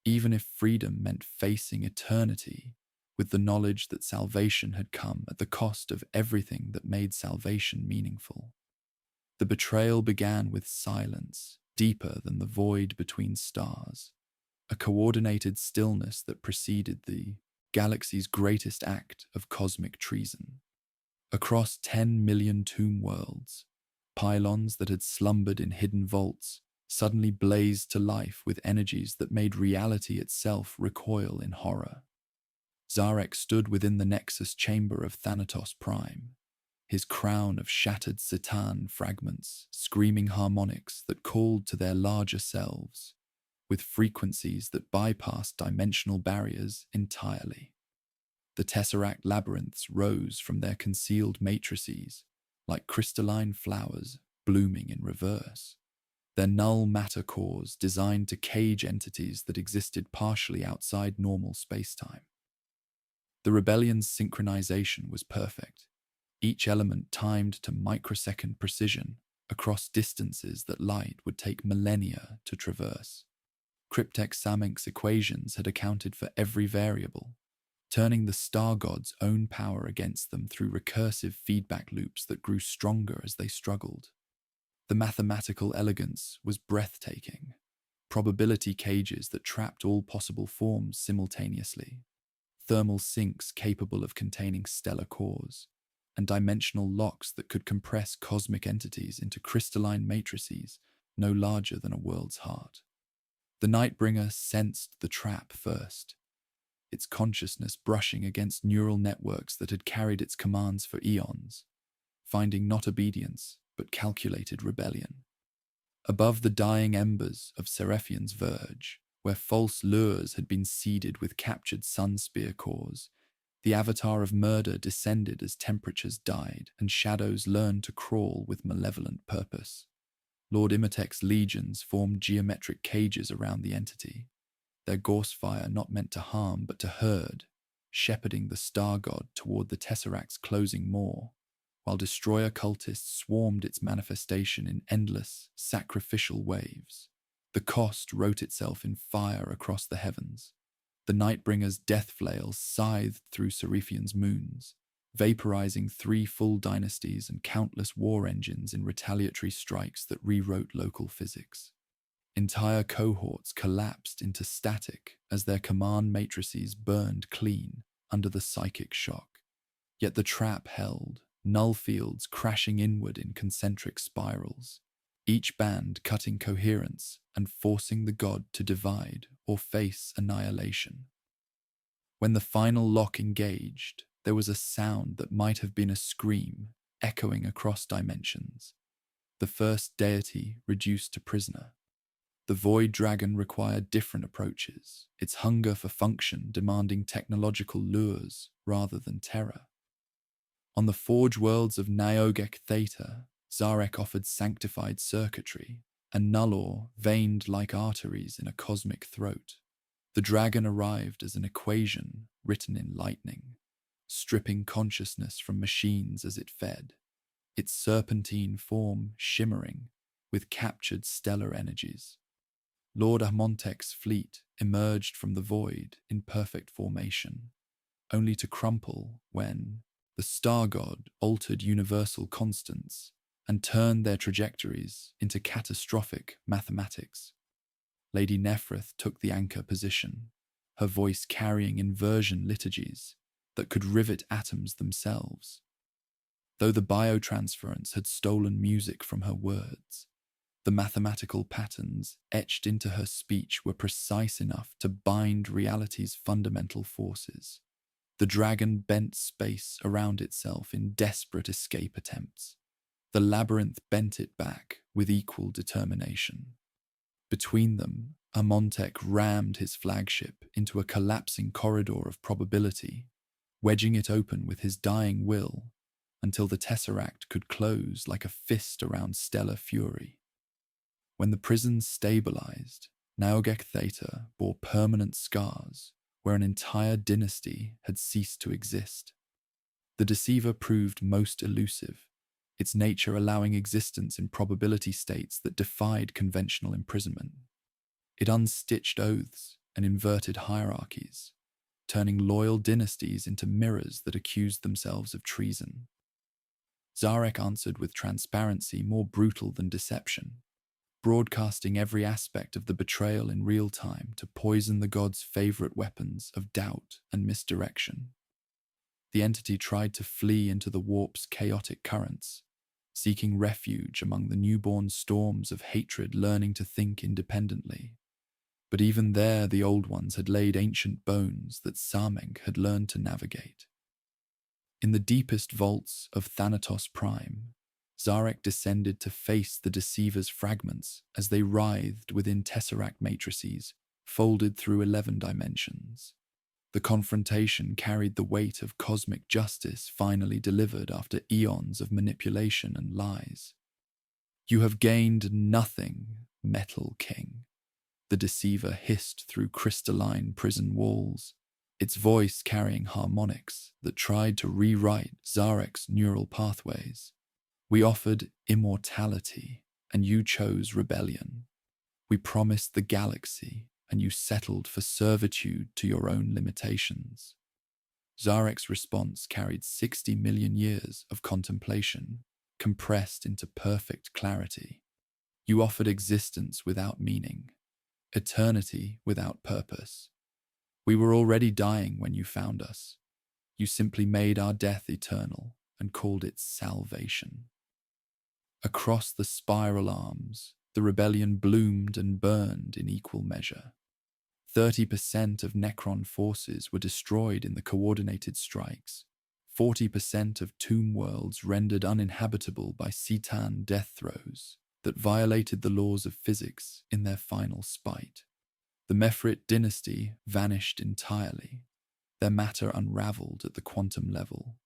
Even if freedom meant facing eternity, with the knowledge that salvation had come at the cost of everything that made salvation meaningful. The betrayal began with silence, deeper than the void between stars, a coordinated stillness that preceded the galaxy's greatest act of cosmic treason. Across 10 million tomb worlds, pylons that had slumbered in hidden vaults suddenly blazed to life with energies that made reality itself recoil in horror. Zarek stood within the nexus chamber of Thanatos Prime, his crown of shattered Cetan fragments screaming harmonics that called to their larger selves, with frequencies that bypassed dimensional barriers entirely. The Tesseract labyrinths rose from their concealed matrices like crystalline flowers blooming in reverse, their null matter cores designed to cage entities that existed partially outside normal spacetime. The rebellion's synchronization was perfect, each element timed to microsecond precision across distances that light would take millennia to traverse. Cryptek Samink's equations had accounted for every variable, turning the star god's own power against them through recursive feedback loops that grew stronger as they struggled. The mathematical elegance was breathtaking. Probability cages that trapped all possible forms simultaneously, thermal sinks capable of containing stellar cores, and dimensional locks that could compress cosmic entities into crystalline matrices no larger than a world's heart. The Nightbringer sensed the trap first, its consciousness brushing against neural networks that had carried its commands for eons, finding not obedience, but calculated rebellion. Above the dying embers of Seraphian's verge, where false lures had been seeded with captured sunspear cores, the avatar of murder descended as temperatures died and shadows learned to crawl with malevolent purpose. Lord Imitek's legions formed geometric cages around the entity, their gorse fire not meant to harm but to herd, shepherding the star god toward the Tesseract's closing maw, while destroyer cultists swarmed its manifestation in endless, sacrificial waves. The cost wrote itself in fire across the heavens. The Nightbringer's death flails scythed through Seraphian's moons, vaporizing 3 full dynasties and countless war engines in retaliatory strikes that rewrote local physics. Entire cohorts collapsed into static as their command matrices burned clean under the psychic shock. Yet the trap held, null fields crashing inward in concentric spirals, each band cutting coherence and forcing the god to divide or face annihilation. When the final lock engaged, there was a sound that might have been a scream echoing across dimensions. The first deity reduced to prisoner. The Void Dragon required different approaches, its hunger for function demanding technological lures rather than terror. On the forge worlds of Niogek Theta, Zarek offered sanctified circuitry, and Nullor veined like arteries in a cosmic throat. The dragon arrived as an equation written in lightning, stripping consciousness from machines as it fed, its serpentine form shimmering with captured stellar energies. Lord Amontek's fleet emerged from the void in perfect formation, only to crumple when the star god altered universal constants and turned their trajectories into catastrophic mathematics. Lady Nephrith took the anchor position, her voice carrying inversion liturgies that could rivet atoms themselves. Though the biotransference had stolen music from her words, the mathematical patterns etched into her speech were precise enough to bind reality's fundamental forces. The dragon bent space around itself in desperate escape attempts. The labyrinth bent it back with equal determination. Between them, Amontek rammed his flagship into a collapsing corridor of probability, wedging it open with his dying will until the tesseract could close like a fist around stellar fury. When the prison stabilized, Niogek Theta bore permanent scars where an entire dynasty had ceased to exist. The deceiver proved most elusive, its nature allowing existence in probability states that defied conventional imprisonment. It unstitched oaths and inverted hierarchies, turning loyal dynasties into mirrors that accused themselves of treason. Zarek answered with transparency more brutal than deception, broadcasting every aspect of the betrayal in real time to poison the god's favorite weapons of doubt and misdirection. The entity tried to flee into the warp's chaotic currents, seeking refuge among the newborn storms of hatred learning to think independently. But even there the old ones had laid ancient bones that Samenk had learned to navigate. In the deepest vaults of Thanatos Prime, Zarek descended to face the deceiver's fragments as they writhed within tesseract matrices, folded through 11 dimensions. The confrontation carried the weight of cosmic justice finally delivered after eons of manipulation and lies. "You have gained nothing, Metal King," the deceiver hissed through crystalline prison walls, its voice carrying harmonics that tried to rewrite Zarek's neural pathways. "We offered immortality, and you chose rebellion. We promised the galaxy, and you settled for servitude to your own limitations. Zarek's response carried 60 million years of contemplation, compressed into perfect clarity. You offered existence without meaning, eternity without purpose. We were already dying when you found us. You simply made our death eternal and called it salvation. Across the spiral arms, the rebellion bloomed and burned in equal measure. 30% of Necron forces were destroyed in the coordinated strikes, 40% of tomb worlds rendered uninhabitable by Citan death throes that violated the laws of physics in their final spite. The Mefrit dynasty vanished entirely, their matter unraveled at the quantum level.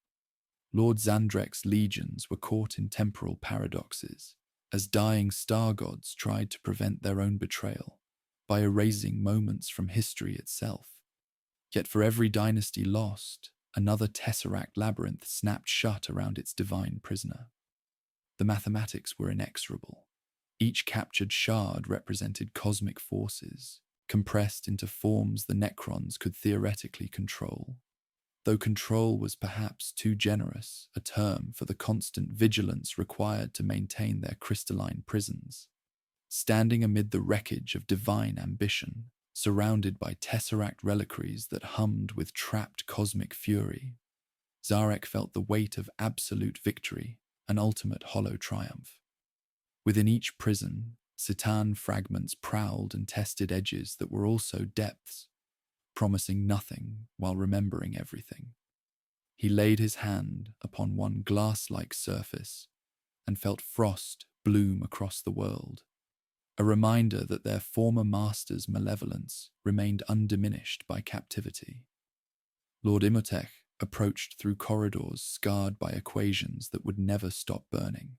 Lord Xandrek's legions were caught in temporal paradoxes, as dying star gods tried to prevent their own betrayal by erasing moments from history itself. Yet for every dynasty lost, another tesseract labyrinth snapped shut around its divine prisoner. The mathematics were inexorable. Each captured shard represented cosmic forces, compressed into forms the Necrons could theoretically control. Though control was perhaps too generous a term for the constant vigilance required to maintain their crystalline prisons. Standing amid the wreckage of divine ambition, surrounded by tesseract reliquaries that hummed with trapped cosmic fury, Zarek felt the weight of absolute victory, an ultimate hollow triumph. Within each prison, Citan fragments prowled and tested edges that were also depths, promising nothing while remembering everything. He laid his hand upon one glass-like surface and felt frost bloom across the world, a reminder that their former master's malevolence remained undiminished by captivity. Lord Imhotep approached through corridors scarred by equations that would never stop burning.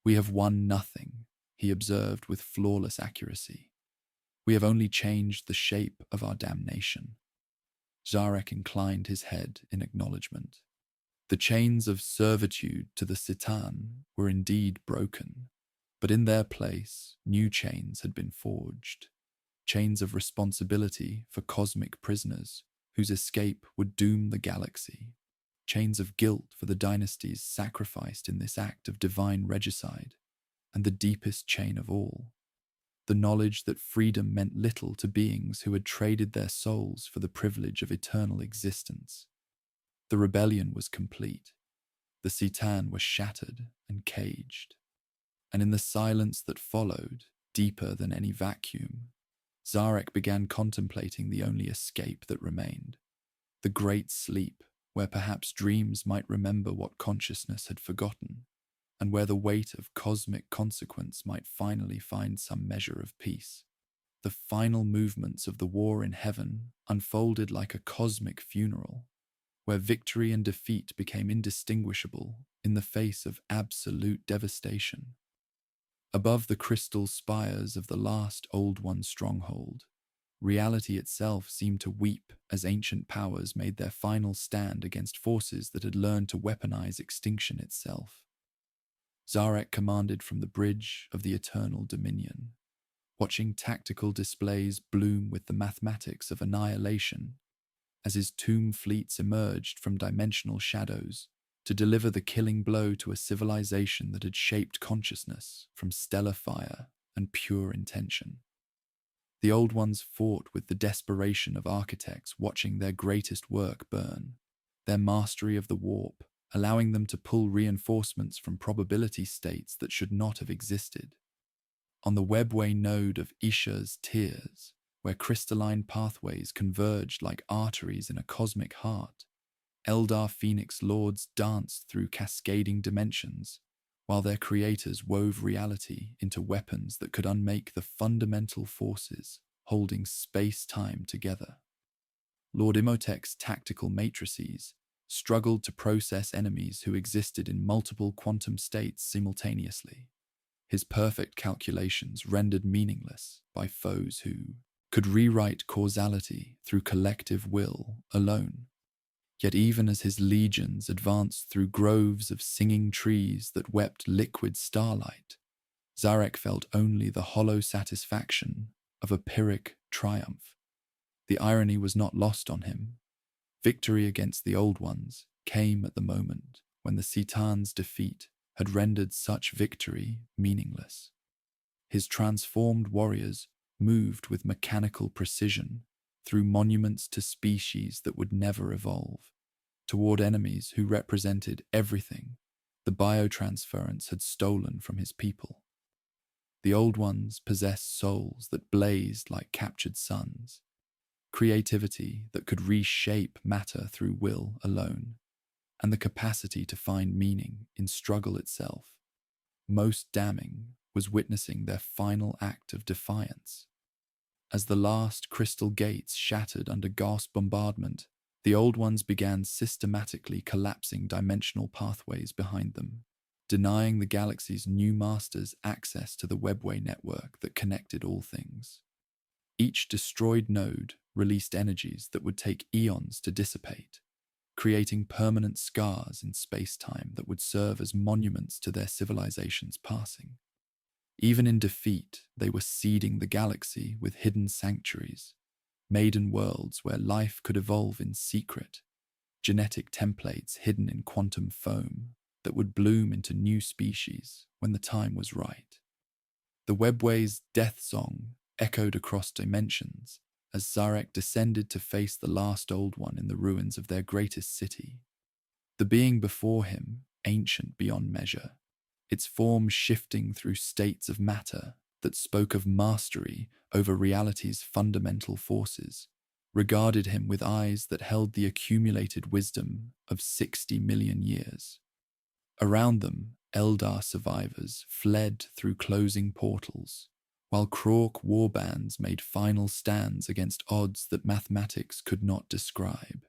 "We have won nothing," he observed with flawless accuracy. "We have only changed the shape of our damnation." Zarek inclined his head in acknowledgement. The chains of servitude to the Citan were indeed broken, but in their place, new chains had been forged. Chains of responsibility for cosmic prisoners whose escape would doom the galaxy. Chains of guilt for the dynasties sacrificed in this act of divine regicide. And the deepest chain of all, the knowledge that freedom meant little to beings who had traded their souls for the privilege of eternal existence. The rebellion was complete. The Citan were shattered and caged. And in the silence that followed, deeper than any vacuum, Zarek began contemplating the only escape that remained. The great sleep, where perhaps dreams might remember what consciousness had forgotten, and where the weight of cosmic consequence might finally find some measure of peace. The final movements of the war in heaven unfolded like a cosmic funeral, where victory and defeat became indistinguishable in the face of absolute devastation. Above the crystal spires of the last Old One's stronghold, reality itself seemed to weep as ancient powers made their final stand against forces that had learned to weaponize extinction itself. Zarek commanded from the bridge of the eternal dominion, watching tactical displays bloom with the mathematics of annihilation as his tomb fleets emerged from dimensional shadows to deliver the killing blow to a civilization that had shaped consciousness from stellar fire and pure intention. The Old Ones fought with the desperation of architects watching their greatest work burn, their mastery of the warp allowing them to pull reinforcements from probability states that should not have existed. On the webway node of Isha's tears, where crystalline pathways converged like arteries in a cosmic heart, Eldar Phoenix Lords danced through cascading dimensions, while their creators wove reality into weapons that could unmake the fundamental forces holding space-time together. Lord Imhotep's tactical matrices struggled to process enemies who existed in multiple quantum states simultaneously, his perfect calculations rendered meaningless by foes who could rewrite causality through collective will alone. Yet even as his legions advanced through groves of singing trees that wept liquid starlight, Zarek felt only the hollow satisfaction of a Pyrrhic triumph. The irony was not lost on him. Victory against the Old Ones came at the moment when the Citan's defeat had rendered such victory meaningless. His transformed warriors moved with mechanical precision through monuments to species that would never evolve, toward enemies who represented everything the biotransference had stolen from his people. The Old Ones possessed souls that blazed like captured suns, creativity that could reshape matter through will alone, and the capacity to find meaning in struggle itself. Most damning was witnessing their final act of defiance. As the last crystal gates shattered under gas bombardment, the Old Ones began systematically collapsing dimensional pathways behind them, denying the galaxy's new masters access to the webway network that connected all things. Each destroyed node released energies that would take eons to dissipate, creating permanent scars in space-time that would serve as monuments to their civilization's passing. Even in defeat, they were seeding the galaxy with hidden sanctuaries, maiden worlds where life could evolve in secret, genetic templates hidden in quantum foam that would bloom into new species when the time was right. The webway's death song echoed across dimensions as Zarek descended to face the last Old One in the ruins of their greatest city. The being before him, ancient beyond measure, its form shifting through states of matter that spoke of mastery over reality's fundamental forces, regarded him with eyes that held the accumulated wisdom of 60 million years. Around them, Eldar survivors fled through closing portals, while Krork warbands made final stands against odds that mathematics could not describe.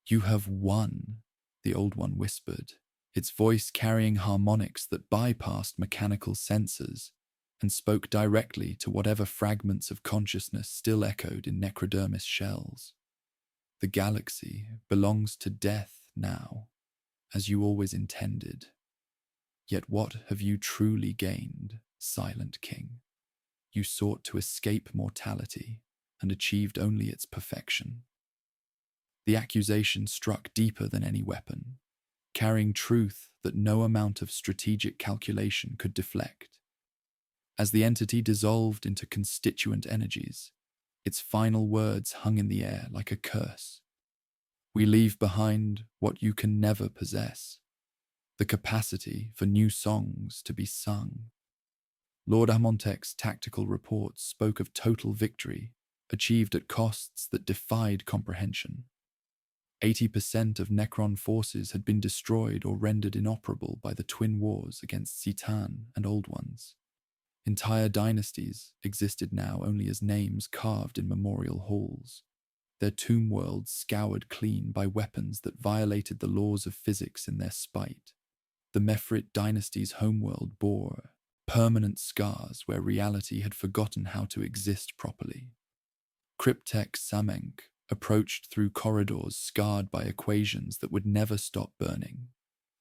"You have won," the Old One whispered, its voice carrying harmonics that bypassed mechanical sensors and spoke directly to whatever fragments of consciousness still echoed in necrodermis shells. "The galaxy belongs to death now, as you always intended. Yet what have you truly gained, Silent King? You sought to escape mortality and achieved only its perfection." The accusation struck deeper than any weapon, carrying truth that no amount of strategic calculation could deflect. As the entity dissolved into constituent energies, its final words hung in the air like a curse. "We leave behind what you can never possess, the capacity for new songs to be sung." Lord Amontek's tactical reports spoke of total victory, achieved at costs that defied comprehension. 80% of Necron forces had been destroyed or rendered inoperable by the twin wars against Citan and Old Ones. Entire dynasties existed now only as names carved in memorial halls, their tomb worlds scoured clean by weapons that violated the laws of physics in their spite. The Mefrit dynasty's homeworld bore permanent scars where reality had forgotten how to exist properly. Cryptek Samenk approached through corridors scarred by equations that would never stop burning,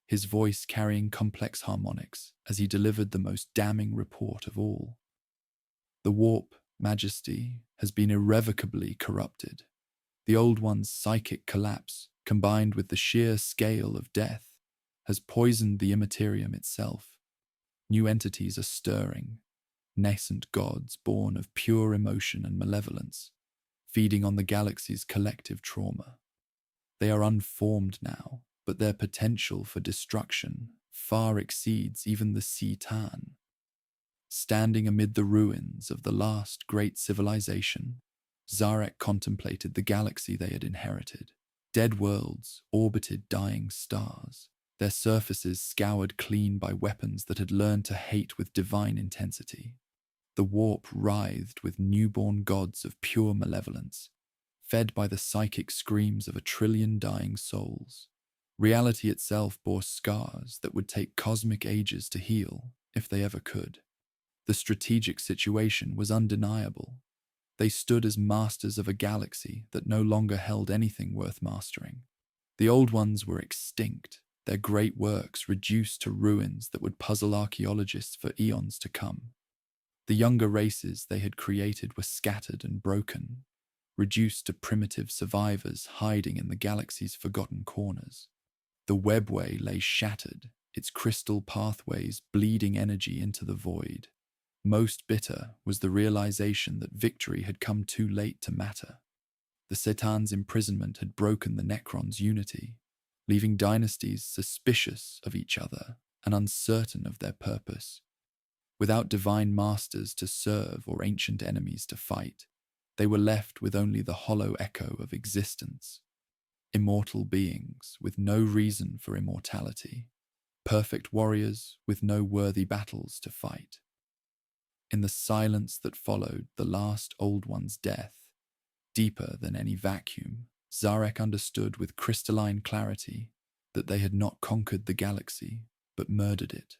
his voice carrying complex harmonics as he delivered the most damning report of all. "The warp, Majesty, has been irrevocably corrupted. The Old One's psychic collapse, combined with the sheer scale of death, has poisoned the Imperium itself. New entities are stirring, nascent gods born of pure emotion and malevolence, feeding on the galaxy's collective trauma. They are unformed now, but their potential for destruction far exceeds even the Citan." Standing amid the ruins of the last great civilization, Zarek contemplated the galaxy they had inherited. Dead worlds orbited dying stars, their surfaces scoured clean by weapons that had learned to hate with divine intensity. The warp writhed with newborn gods of pure malevolence, fed by the psychic screams of 1,000,000,000,000 dying souls. Reality itself bore scars that would take cosmic ages to heal, if they ever could. The strategic situation was undeniable. They stood as masters of a galaxy that no longer held anything worth mastering. The Old Ones were extinct, their great works reduced to ruins that would puzzle archaeologists for eons to come. The younger races they had created were scattered and broken, reduced to primitive survivors hiding in the galaxy's forgotten corners. The webway lay shattered, its crystal pathways bleeding energy into the void. Most bitter was the realization that victory had come too late to matter. The Setan's imprisonment had broken the Necrons' unity, leaving dynasties suspicious of each other and uncertain of their purpose. Without divine masters to serve or ancient enemies to fight, they were left with only the hollow echo of existence. Immortal beings with no reason for immortality, perfect warriors with no worthy battles to fight. In the silence that followed the last Old One's death, deeper than any vacuum, Zarek understood with crystalline clarity that they had not conquered the galaxy, but murdered it.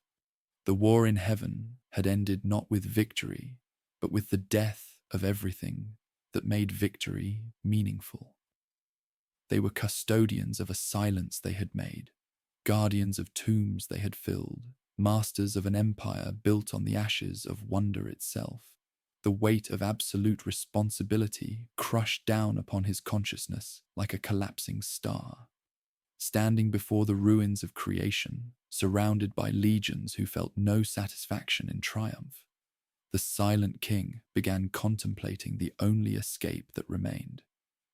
The war in heaven had ended not with victory, but with the death of everything that made victory meaningful. They were custodians of a silence they had made, guardians of tombs they had filled, masters of an empire built on the ashes of wonder itself. The weight of absolute responsibility crushed down upon his consciousness like a collapsing star. Standing before the ruins of creation, surrounded by legions who felt no satisfaction in triumph, the silent king began contemplating the only escape that remained,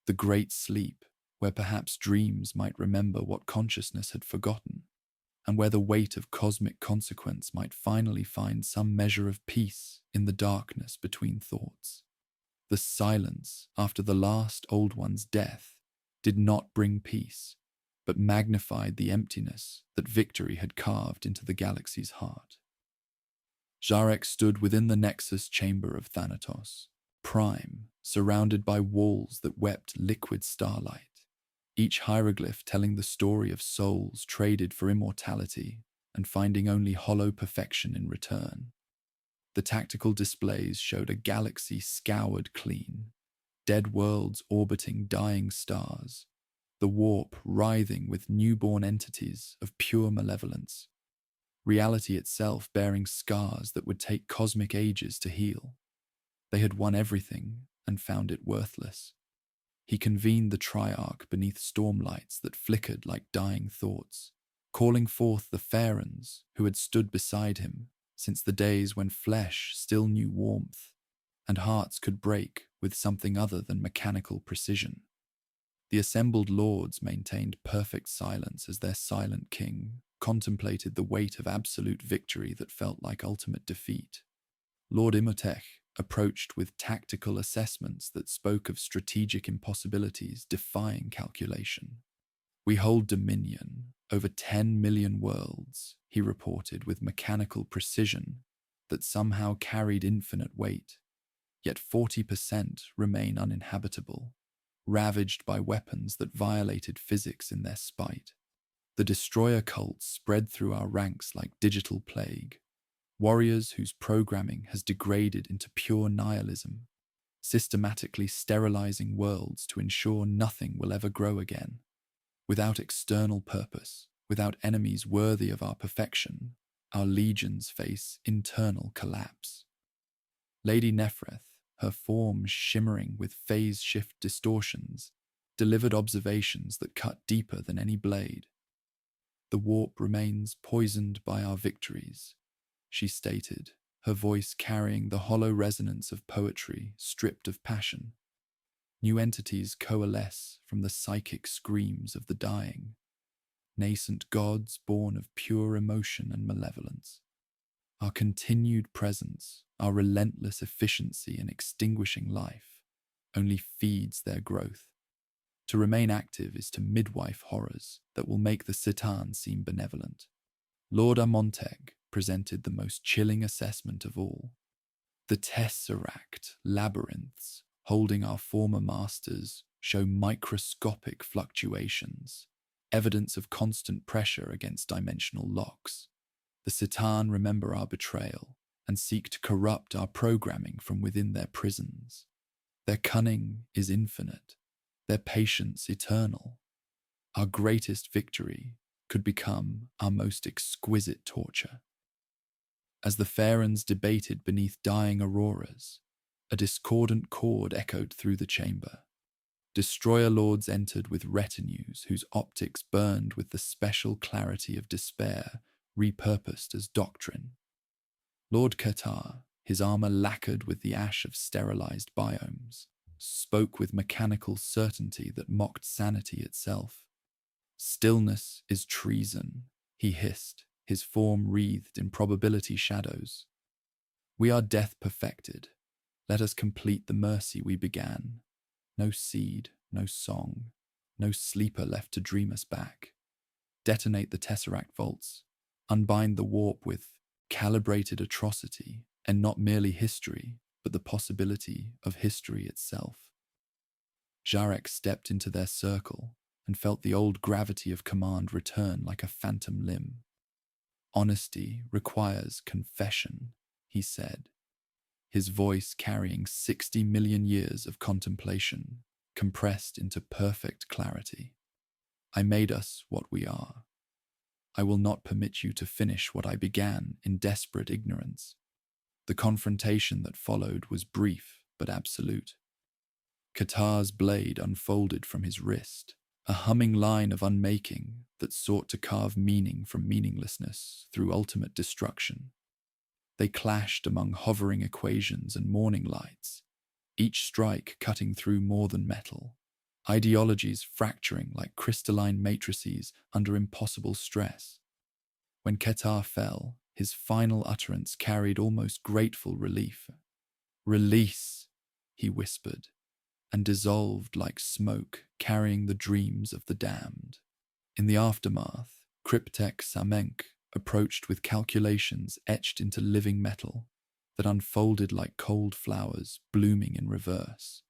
the great sleep, where perhaps dreams might remember what consciousness had forgotten, and where the weight of cosmic consequence might finally find some measure of peace in the darkness between thoughts. The silence after the last Old One's death did not bring peace, but magnified the emptiness that victory had carved into the galaxy's heart. Zarek stood within the Nexus chamber of Thanatos, prime, surrounded by walls that wept liquid starlight, each hieroglyph telling the story of souls traded for immortality and finding only hollow perfection in return. The tactical displays showed a galaxy scoured clean, dead worlds orbiting dying stars, the warp writhing with newborn entities of pure malevolence, reality itself bearing scars that would take cosmic ages to heal. They had won everything and found it worthless. He convened the Triarch beneath stormlights that flickered like dying thoughts, calling forth the Pharons who had stood beside him since the days when flesh still knew warmth and hearts could break with something other than mechanical precision. The assembled lords maintained perfect silence as their silent king contemplated the weight of absolute victory that felt like ultimate defeat. Lord Imhotep approached with tactical assessments that spoke of strategic impossibilities defying calculation. "We hold dominion over 10 million worlds," he reported with mechanical precision that somehow carried infinite weight, yet 40% remain uninhabitable, ravaged by weapons that violated physics in their spite. The destroyer cults spread through our ranks like digital plague, warriors whose programming has degraded into pure nihilism, systematically sterilizing worlds to ensure nothing will ever grow again. Without external purpose, without enemies worthy of our perfection, our legions face internal collapse. Lady Nephrith, her form shimmering with phase shift distortions, delivered observations that cut deeper than any blade. "The warp remains poisoned by our victories," she stated, her voice carrying the hollow resonance of poetry stripped of passion. New entities coalesce from the psychic screams of the dying, nascent gods born of pure emotion and malevolence. Our continued presence, our relentless efficiency in extinguishing life, only feeds their growth. To remain active is to midwife horrors that will make the Citan seem benevolent. Lord Amonteg presented the most chilling assessment of all. "The tesseract labyrinths holding our former masters show microscopic fluctuations, evidence of constant pressure against dimensional locks. The Citan remember our betrayal and seek to corrupt our programming from within their prisons. Their cunning is infinite, their patience eternal. Our greatest victory could become our most exquisite torture." As the Pharans debated beneath dying auroras, a discordant chord echoed through the chamber. Destroyer lords entered with retinues whose optics burned with the special clarity of despair, repurposed as doctrine. Lord Qatar, his armor lacquered with the ash of sterilized biomes, spoke with mechanical certainty that mocked sanity itself. "Stillness is treason," he hissed, his form wreathed in probability shadows. "We are death perfected. Let us complete the mercy we began. No seed, no song, no sleeper left to dream us back. Detonate the Tesseract vaults, unbind the warp with calibrated atrocity, and not merely history, but the possibility of history itself." Jarek stepped into their circle and felt the old gravity of command return like a phantom limb. "Honesty requires confession," he said, his voice carrying 60 million years of contemplation, compressed into perfect clarity. "I made us what we are. I will not permit you to finish what I began in desperate ignorance." The confrontation that followed was brief but absolute. Qatar's blade unfolded from his wrist, a humming line of unmaking that sought to carve meaning from meaninglessness through ultimate destruction. They clashed among hovering equations and morning lights, each strike cutting through more than metal, ideologies fracturing like crystalline matrices under impossible stress. When Qatar fell, his final utterance carried almost grateful relief. "Release," he whispered, and dissolved like smoke carrying the dreams of the damned. In the aftermath, Cryptek Samenk approached with calculations etched into living metal that unfolded like cold flowers blooming in reverse.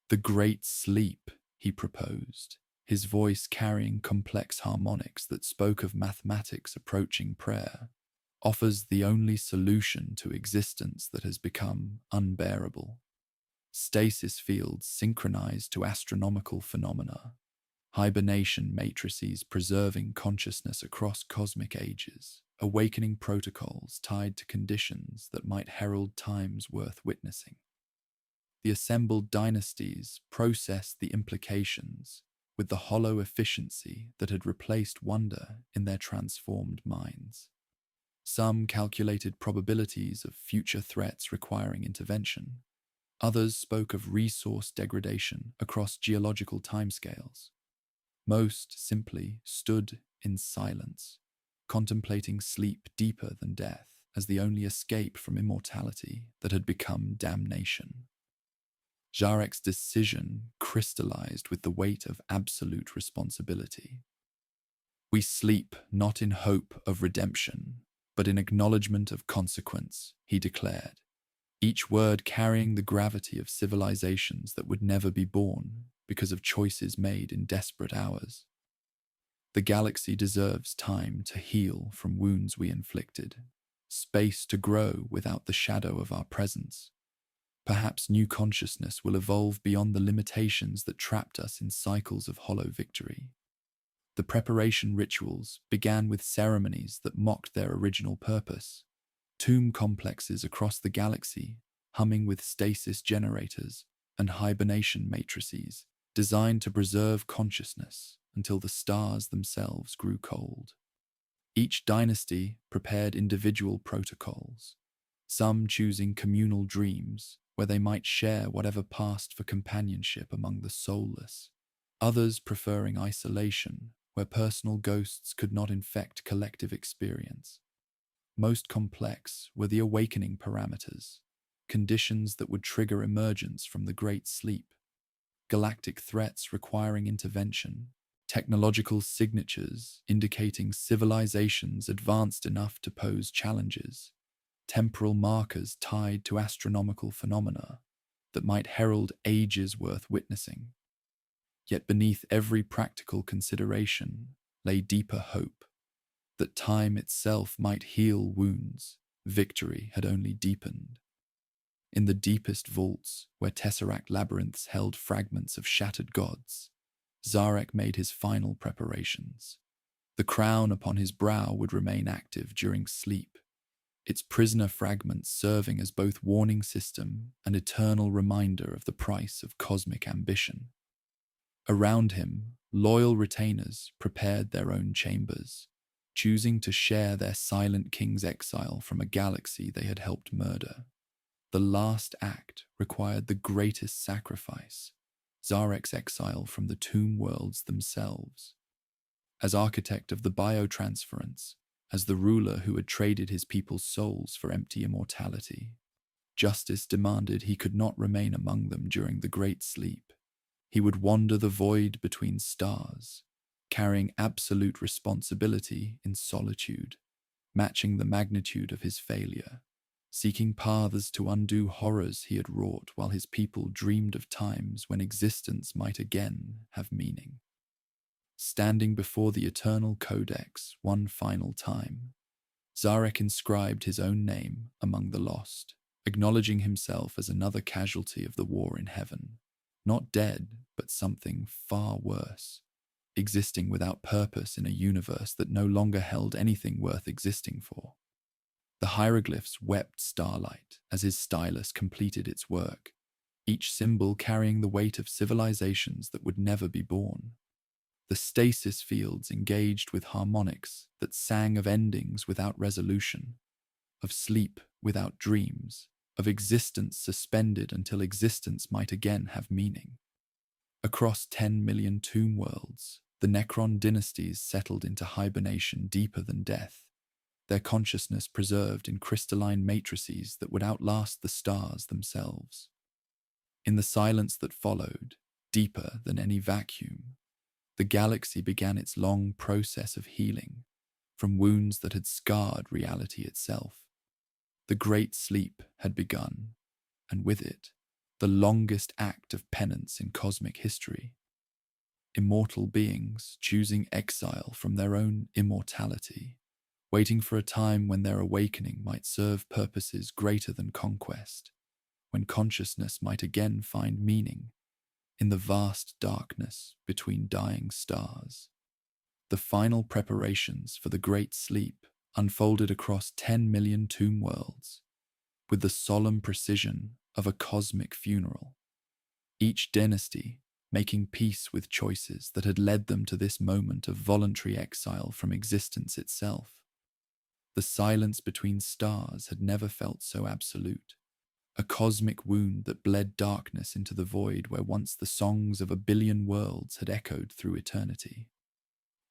"The Great Sleep," he proposed, his voice carrying complex harmonics that spoke of mathematics approaching prayer, "offers the only solution to existence that has become unbearable. Stasis fields synchronized to astronomical phenomena, hibernation matrices preserving consciousness across cosmic ages, awakening protocols tied to conditions that might herald times worth witnessing." The assembled dynasties processed the implications with the hollow efficiency that had replaced wonder in their transformed minds. Some calculated probabilities of future threats requiring intervention. Others spoke of resource degradation across geological timescales. Most simply stood in silence, contemplating sleep deeper than death as the only escape from immortality that had become damnation. Jarek's decision crystallized with the weight of absolute responsibility. "We sleep not in hope of redemption, but in acknowledgement of consequence," he declared, each word carrying the gravity of civilizations that would never be born because of choices made in desperate hours. "The galaxy deserves time to heal from wounds we inflicted, space to grow without the shadow of our presence. Perhaps new consciousness will evolve beyond the limitations that trapped us in cycles of hollow victory." The preparation rituals began with ceremonies that mocked their original purpose. Tomb complexes across the galaxy, humming with stasis generators and hibernation matrices, designed to preserve consciousness until the stars themselves grew cold. Each dynasty prepared individual protocols, some choosing communal dreams where they might share whatever passed for companionship among the soulless, others preferring isolation where personal ghosts could not infect collective experience. Most complex were the awakening parameters, conditions that would trigger emergence from the Great Sleep, galactic threats requiring intervention, technological signatures indicating civilizations advanced enough to pose challenges, temporal markers tied to astronomical phenomena that might herald ages worth witnessing. Yet beneath every practical consideration lay deeper hope that time itself might heal wounds victory had only deepened. In the deepest vaults, where Tesseract labyrinths held fragments of shattered gods, Zarek made his final preparations. The crown upon his brow would remain active during sleep, its prisoner fragments serving as both warning system and eternal reminder of the price of cosmic ambition. Around him, loyal retainers prepared their own chambers, choosing to share their silent king's exile from a galaxy they had helped murder. The last act required the greatest sacrifice, Zarek's exile from the tomb worlds themselves. As architect of the biotransference, as the ruler who had traded his people's souls for empty immortality, justice demanded he could not remain among them during the Great Sleep. He would wander the void between stars, carrying absolute responsibility in solitude, matching the magnitude of his failure, seeking paths to undo horrors he had wrought while his people dreamed of times when existence might again have meaning. Standing before the eternal codex one final time, Zarek inscribed his own name among the lost, acknowledging himself as another casualty of the war in heaven. Not dead, but something far worse, existing without purpose in a universe that no longer held anything worth existing for. The hieroglyphs wept starlight as his stylus completed its work, each symbol carrying the weight of civilizations that would never be born. The stasis fields engaged with harmonics that sang of endings without resolution, of sleep without dreams, of existence suspended until existence might again have meaning. Across 10 million tomb worlds, the Necron dynasties settled into hibernation deeper than death, their consciousness preserved in crystalline matrices that would outlast the stars themselves. In the silence that followed, deeper than any vacuum, the galaxy began its long process of healing, from wounds that had scarred reality itself. The Great Sleep had begun, and with it, the longest act of penance in cosmic history. Immortal beings choosing exile from their own immortality, waiting for a time when their awakening might serve purposes greater than conquest, when consciousness might again find meaning in the vast darkness between dying stars. The final preparations for the Great Sleep unfolded across 10 million tomb worlds, with the solemn precision of a cosmic funeral, each dynasty making peace with choices that had led them to this moment of voluntary exile from existence itself. The silence between stars had never felt so absolute, a cosmic wound that bled darkness into the void where once the songs of a billion worlds had echoed through eternity.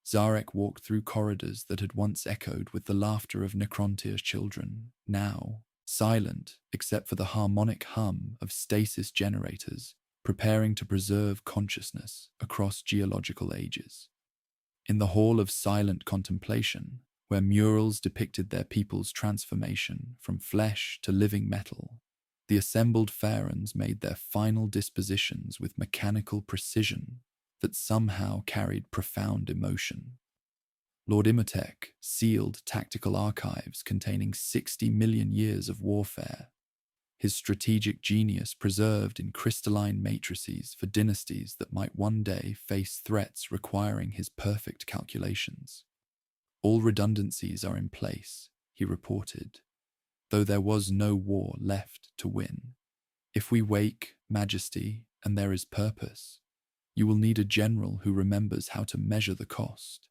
Zarek walked through corridors that had once echoed with the laughter of Necrontyr's children, now silent except for the harmonic hum of stasis generators preparing to preserve consciousness across geological ages. In the hall of silent contemplation, where murals depicted their people's transformation from flesh to living metal, the assembled Pharaons made their final dispositions with mechanical precision that somehow carried profound emotion. Lord Imhotep sealed tactical archives containing 60 million years of warfare, his strategic genius preserved in crystalline matrices for dynasties that might one day face threats requiring his perfect calculations. All redundancies are in place, he reported, though there was no war left to win. If we wake, Majesty, and there is purpose, you will need a general who remembers how to measure the cost.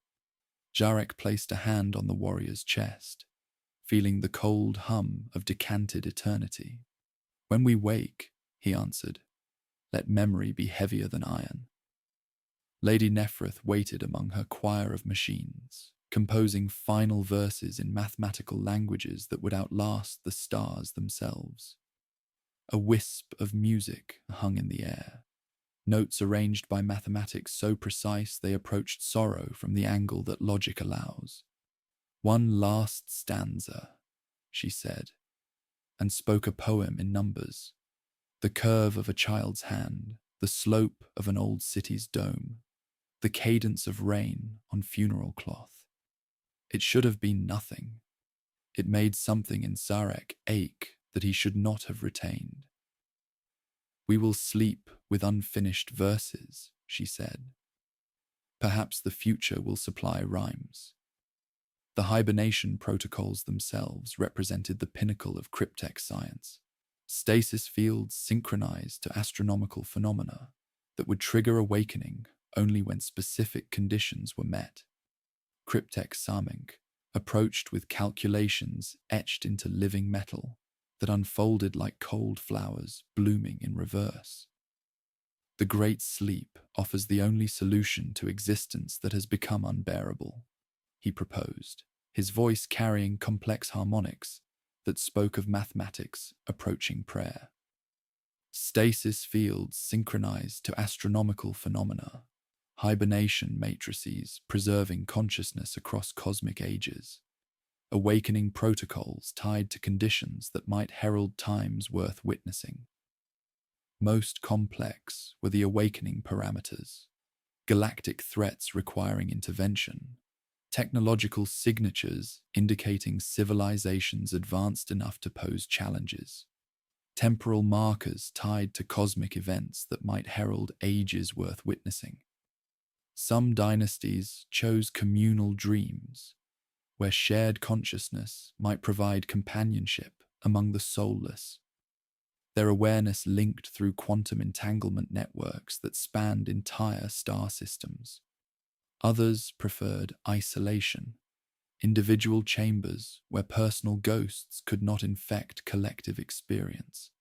Zarek placed a hand on the warrior's chest, feeling the cold hum of decanted eternity. When we wake, he answered, let memory be heavier than iron. Lady Nephrith waited among her choir of machines, composing final verses in mathematical languages that would outlast the stars themselves. A wisp of music hung in the air, notes arranged by mathematics so precise they approached sorrow from the angle that logic allows. One last stanza, she said, and spoke a poem in numbers. The curve of a child's hand, the slope of an old city's dome, the cadence of rain on funeral cloth. It should have been nothing. It made something in Zarek ache that he should not have retained. We will sleep with unfinished verses, she said. Perhaps the future will supply rhymes. The hibernation protocols themselves represented the pinnacle of cryptech science. Stasis fields synchronized to astronomical phenomena that would trigger awakening only when specific conditions were met. Cryptech Samink approached with calculations etched into living metal that unfolded like cold flowers blooming in reverse. The Great Sleep offers the only solution to existence that has become unbearable, he proposed, his voice carrying complex harmonics that spoke of mathematics approaching prayer. Stasis fields synchronized to astronomical phenomena, hibernation matrices preserving consciousness across cosmic ages, awakening protocols tied to conditions that might herald times worth witnessing. Most complex were the awakening parameters, galactic threats requiring intervention, technological signatures indicating civilizations advanced enough to pose challenges, temporal markers tied to cosmic events that might herald ages worth witnessing. Some dynasties chose communal dreams, where shared consciousness might provide companionship among the soulless, their awareness linked through quantum entanglement networks that spanned entire star systems. Others preferred isolation, individual chambers where personal ghosts could not infect collective experience.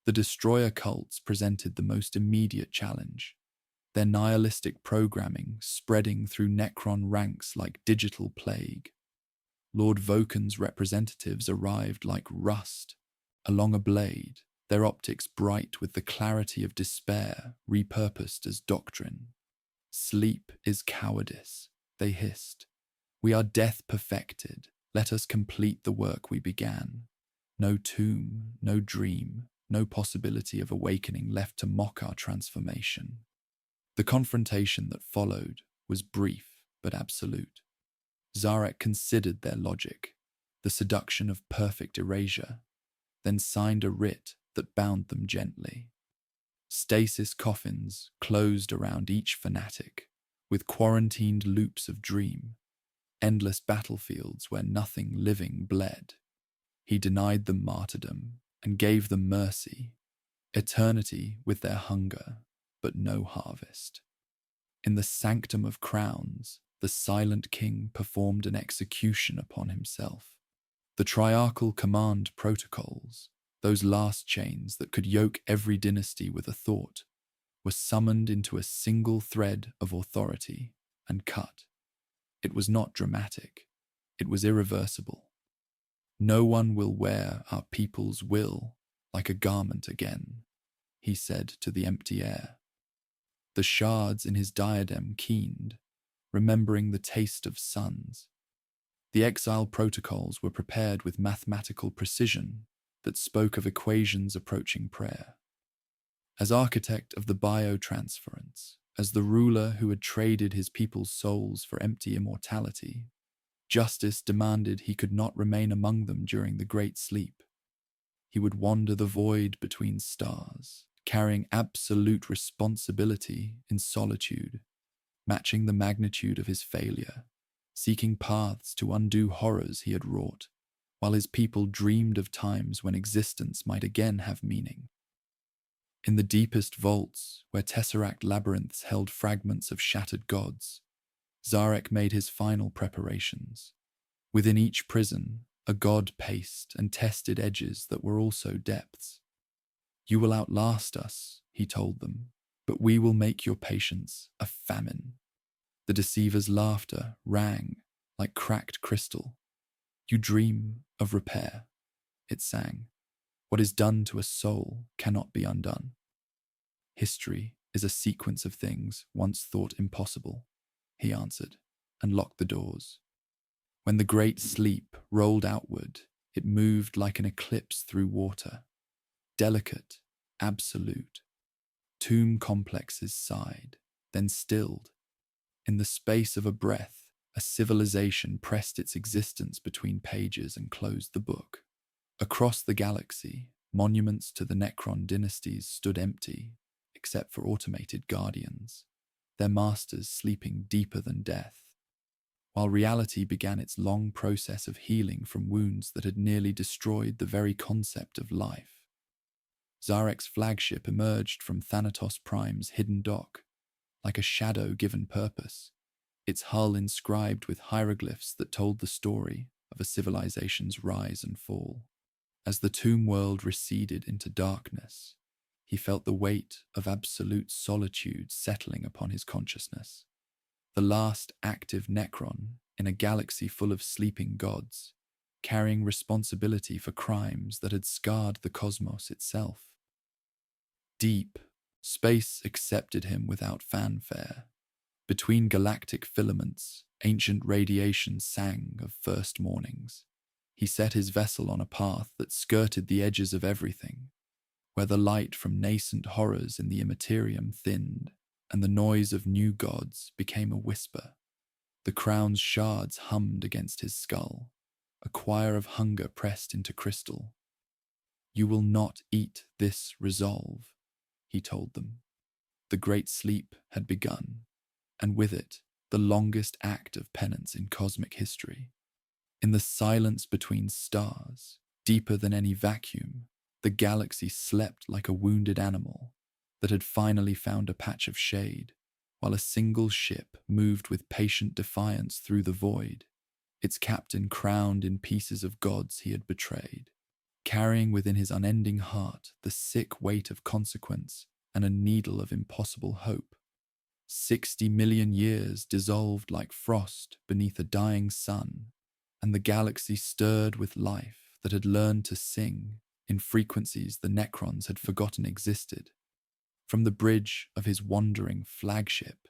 The destroyer cults presented the most immediate challenge, their nihilistic programming spreading through Necron ranks like digital plague. Lord Voken's representatives arrived like rust along a blade, their optics bright with the clarity of despair repurposed as doctrine. "Sleep is cowardice," they hissed. "We are death perfected. Let us complete the work we began. No tomb, no dream, no possibility of awakening left to mock our transformation." The confrontation that followed was brief but absolute. Zarek considered their logic, the seduction of perfect erasure, then signed a writ that bound them gently. Stasis coffins closed around each fanatic, with quarantined loops of dream, endless battlefields where nothing living bled. He denied them martyrdom and gave them mercy, eternity with their hunger, but no harvest. In the sanctum of crowns, the silent king performed an execution upon himself. The triarchal command protocols, those last chains that could yoke every dynasty with a thought, were summoned into a single thread of authority and cut. It was not dramatic. It was irreversible. "No one will wear our people's will like a garment again," he said to the empty air. The shards in his diadem keened, remembering the taste of suns. The exile protocols were prepared with mathematical precision that spoke of equations approaching prayer. As architect of the biotransference, as the ruler who had traded his people's souls for empty immortality, justice demanded he could not remain among them during the Great Sleep. He would wander the void between stars, carrying absolute responsibility in solitude, matching the magnitude of his failure, seeking paths to undo horrors he had wrought, while his people dreamed of times when existence might again have meaning. In the deepest vaults, where tesseract labyrinths held fragments of shattered gods, Zarek made his final preparations. Within each prison, a god paced and tested edges that were also depths. "You will outlast us," he told them, "but we will make your patience a famine." The deceiver's laughter rang like cracked crystal. "You dream of repair," it sang. "What is done to a soul cannot be undone. History is a sequence of things once thought impossible," he answered, and locked the doors. When the Great Sleep rolled outward, it moved like an eclipse through water, delicate, absolute. Tomb complexes sighed, then stilled. In the space of a breath, a civilization pressed its existence between pages and closed the book. Across the galaxy, monuments to the Necron dynasties stood empty, except for automated guardians, their masters sleeping deeper than death. while reality began its long process of healing from wounds that had nearly destroyed the very concept of life. Zarek's flagship emerged from Thanatos Prime's hidden dock, like a shadow given purpose, its hull inscribed with hieroglyphs that told the story of a civilization's rise and fall. As the tomb world receded into darkness, he felt the weight of absolute solitude settling upon his consciousness. The last active Necron in a galaxy full of sleeping gods, carrying responsibility for crimes that had scarred the cosmos itself. Deep, space accepted him without fanfare. Between galactic filaments, ancient radiation sang of first mornings. He set his vessel on a path that skirted the edges of everything, where the light from nascent horrors in the Imperium thinned, and the noise of new gods became a whisper. The crown's shards hummed against his skull, a choir of hunger pressed into crystal. "You will not eat this resolve," he told them. The great sleep had begun, and with it, the longest act of penance in cosmic history. In the silence between stars, deeper than any vacuum, the galaxy slept like a wounded animal that had finally found a patch of shade, while a single ship moved with patient defiance through the void, its captain crowned in pieces of gods he had betrayed, carrying within his unending heart the sick weight of consequence and a needle of impossible hope. 60 million years dissolved like frost beneath a dying sun, and the galaxy stirred with life that had learned to sing in frequencies the Necrons had forgotten existed. From the bridge of his wandering flagship,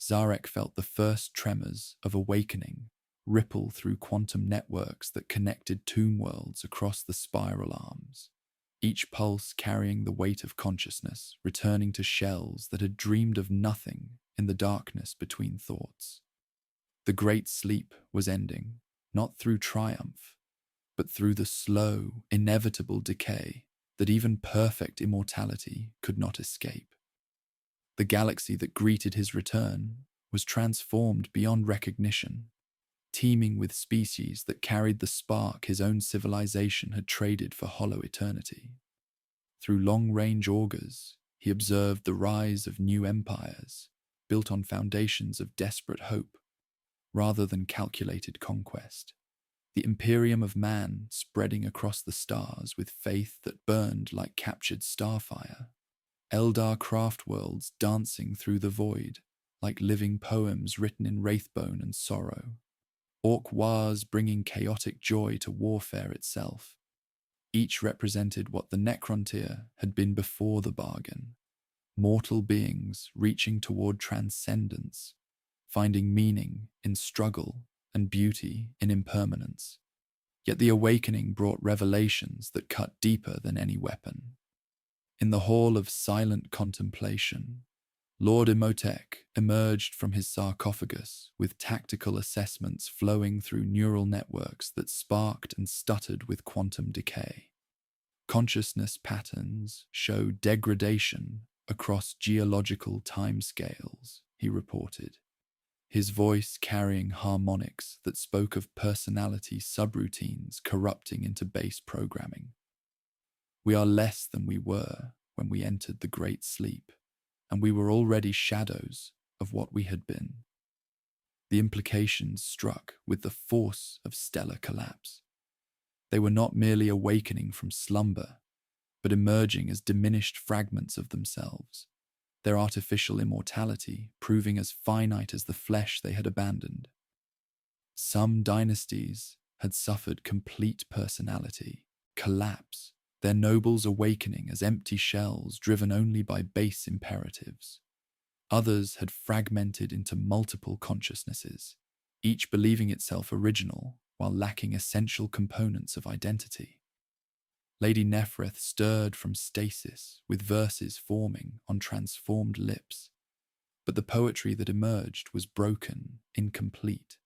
Zarek felt the first tremors of awakening ripple through quantum networks that connected tomb worlds across the spiral arms, each pulse carrying the weight of consciousness, returning to shells that had dreamed of nothing in the darkness between thoughts. The great sleep was ending, not through triumph, but through the slow, inevitable decay that even perfect immortality could not escape. The galaxy that greeted his return was transformed beyond recognition, teeming with species that carried the spark his own civilization had traded for hollow eternity. Through long-range augurs, he observed the rise of new empires, built on foundations of desperate hope, rather than calculated conquest. The Imperium of man spreading across the stars with faith that burned like captured starfire. Eldar craft worlds dancing through the void, like living poems written in wraithbone and sorrow. Orc wars bringing chaotic joy to warfare itself. Each represented what the Necrontyr had been before the bargain. Mortal beings reaching toward transcendence, finding meaning in struggle and beauty in impermanence. Yet the awakening brought revelations that cut deeper than any weapon. In the hall of silent contemplation, Lord Imhotep emerged from his sarcophagus with tactical assessments flowing through neural networks that sparked and stuttered with quantum decay. Consciousness patterns show degradation across geological timescales, he reported, his voice carrying harmonics that spoke of personality subroutines corrupting into base programming. We are less than we were when we entered the Great Sleep, and we were already shadows of what we had been. The implications struck with the force of stellar collapse. They were not merely awakening from slumber, but emerging as diminished fragments of themselves, their artificial immortality proving as finite as the flesh they had abandoned. Some dynasties had suffered complete personality, collapse, their nobles awakening as empty shells driven only by base imperatives. Others had fragmented into multiple consciousnesses, each believing itself original while lacking essential components of identity. Lady Nephrith stirred from stasis with verses forming on transformed lips, but the poetry that emerged was broken, incomplete.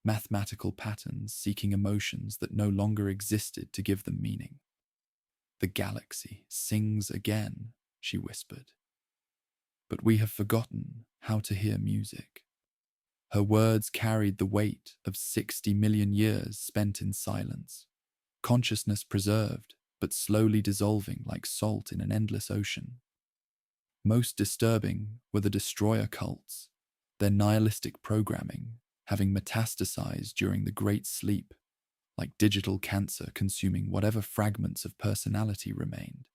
Mathematical patterns seeking emotions that no longer existed to give them meaning. "The galaxy sings again," she whispered. "But we have forgotten how to hear music." Her words carried the weight of 60 million years spent in silence, consciousness preserved, but slowly dissolving like salt in an endless ocean. Most disturbing were the destroyer cults, their nihilistic programming having metastasized during the Great Sleep, like digital cancer consuming whatever fragments of personality remained.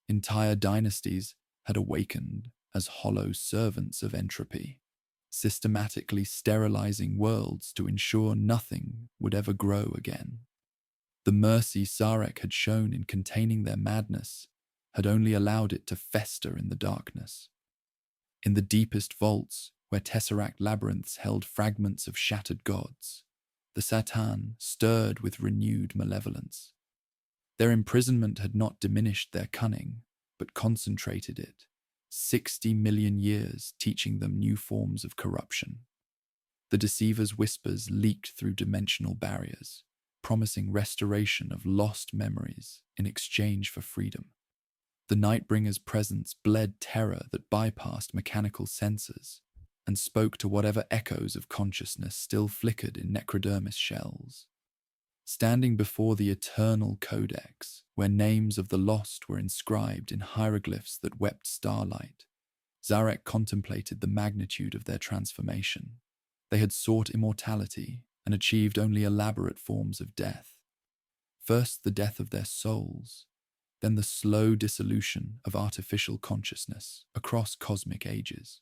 Entire dynasties had awakened as hollow servants of entropy, systematically sterilizing worlds to ensure nothing would ever grow again. The mercy Sarek had shown in containing their madness had only allowed it to fester in the darkness. In the deepest vaults, where tesseract labyrinths held fragments of shattered gods, the Satan stirred with renewed malevolence. Their imprisonment had not diminished their cunning, but concentrated it, 60 million years teaching them new forms of corruption. The deceiver's whispers leaked through dimensional barriers, promising restoration of lost memories in exchange for freedom. The Nightbringer's presence bled terror that bypassed mechanical sensors and spoke to whatever echoes of consciousness still flickered in necrodermis shells. Standing before the eternal codex, where names of the lost were inscribed in hieroglyphs that wept starlight, Zarek contemplated the magnitude of their transformation. They had sought immortality and achieved only elaborate forms of death. First the death of their souls, then the slow dissolution of artificial consciousness across cosmic ages.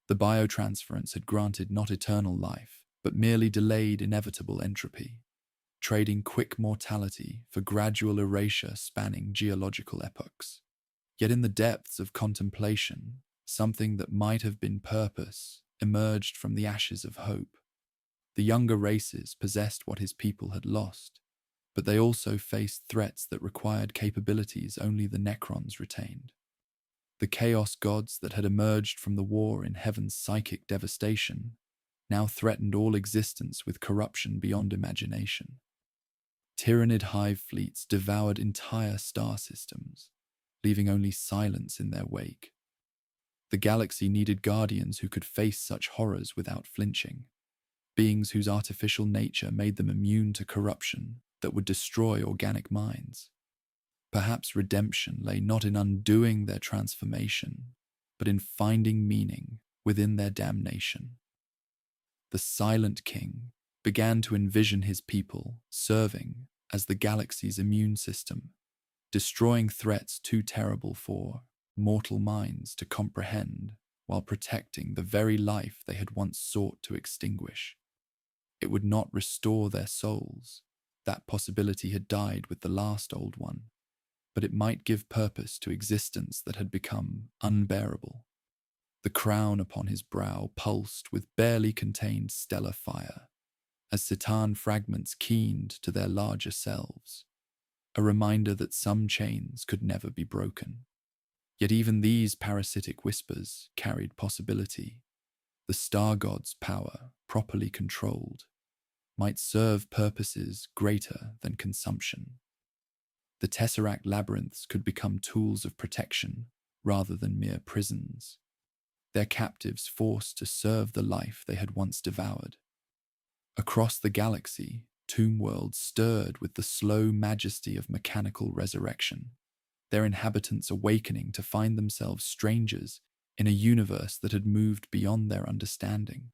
The biotransference had granted not eternal life, but merely delayed inevitable entropy, trading quick mortality for gradual erasure spanning geological epochs. Yet in the depths of contemplation, something that might have been purpose emerged from the ashes of hope. The younger races possessed what his people had lost, but they also faced threats that required capabilities only the Necrons retained. The chaos gods that had emerged from the war in heaven's psychic devastation now threatened all existence with corruption beyond imagination. Tyrannid hive fleets devoured entire star systems, leaving only silence in their wake. The galaxy needed guardians who could face such horrors without flinching, beings whose artificial nature made them immune to corruption that would destroy organic minds. Perhaps redemption lay not in undoing their transformation, but in finding meaning within their damnation. The Silent King began to envision his people serving as the galaxy's immune system, destroying threats too terrible for mortal minds to comprehend while protecting the very life they had once sought to extinguish. It would not restore their souls. That possibility had died with the last old one, but it might give purpose to existence that had become unbearable. The crown upon his brow pulsed with barely contained stellar fire, as Citan fragments keened to their larger selves, a reminder that some chains could never be broken. Yet even these parasitic whispers carried possibility. The star god's power, properly controlled, might serve purposes greater than consumption. The tesseract labyrinths could become tools of protection rather than mere prisons, their captives forced to serve the life they had once devoured. Across the galaxy, tomb worlds stirred with the slow majesty of mechanical resurrection, their inhabitants awakening to find themselves strangers in a universe that had moved beyond their understanding.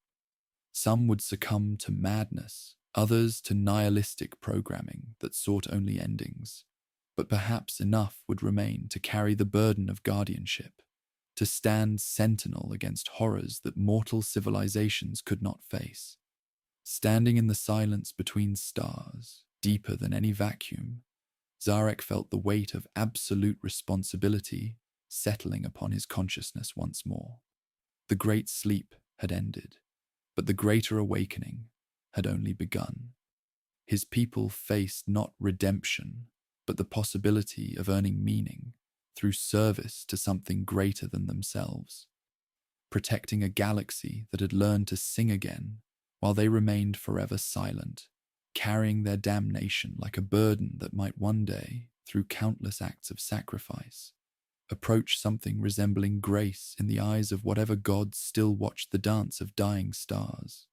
Some would succumb to madness, others to nihilistic programming that sought only endings, but perhaps enough would remain to carry the burden of guardianship, to stand sentinel against horrors that mortal civilizations could not face. Standing in the silence between stars, deeper than any vacuum, Zarek felt the weight of absolute responsibility settling upon his consciousness once more. The great sleep had ended, but the greater awakening had only begun. His people faced not redemption, but the possibility of earning meaning through service to something greater than themselves, protecting a galaxy that had learned to sing again while they remained forever silent, carrying their damnation like a burden that might one day, through countless acts of sacrifice, approach something resembling grace in the eyes of whatever gods still watched the dance of dying stars.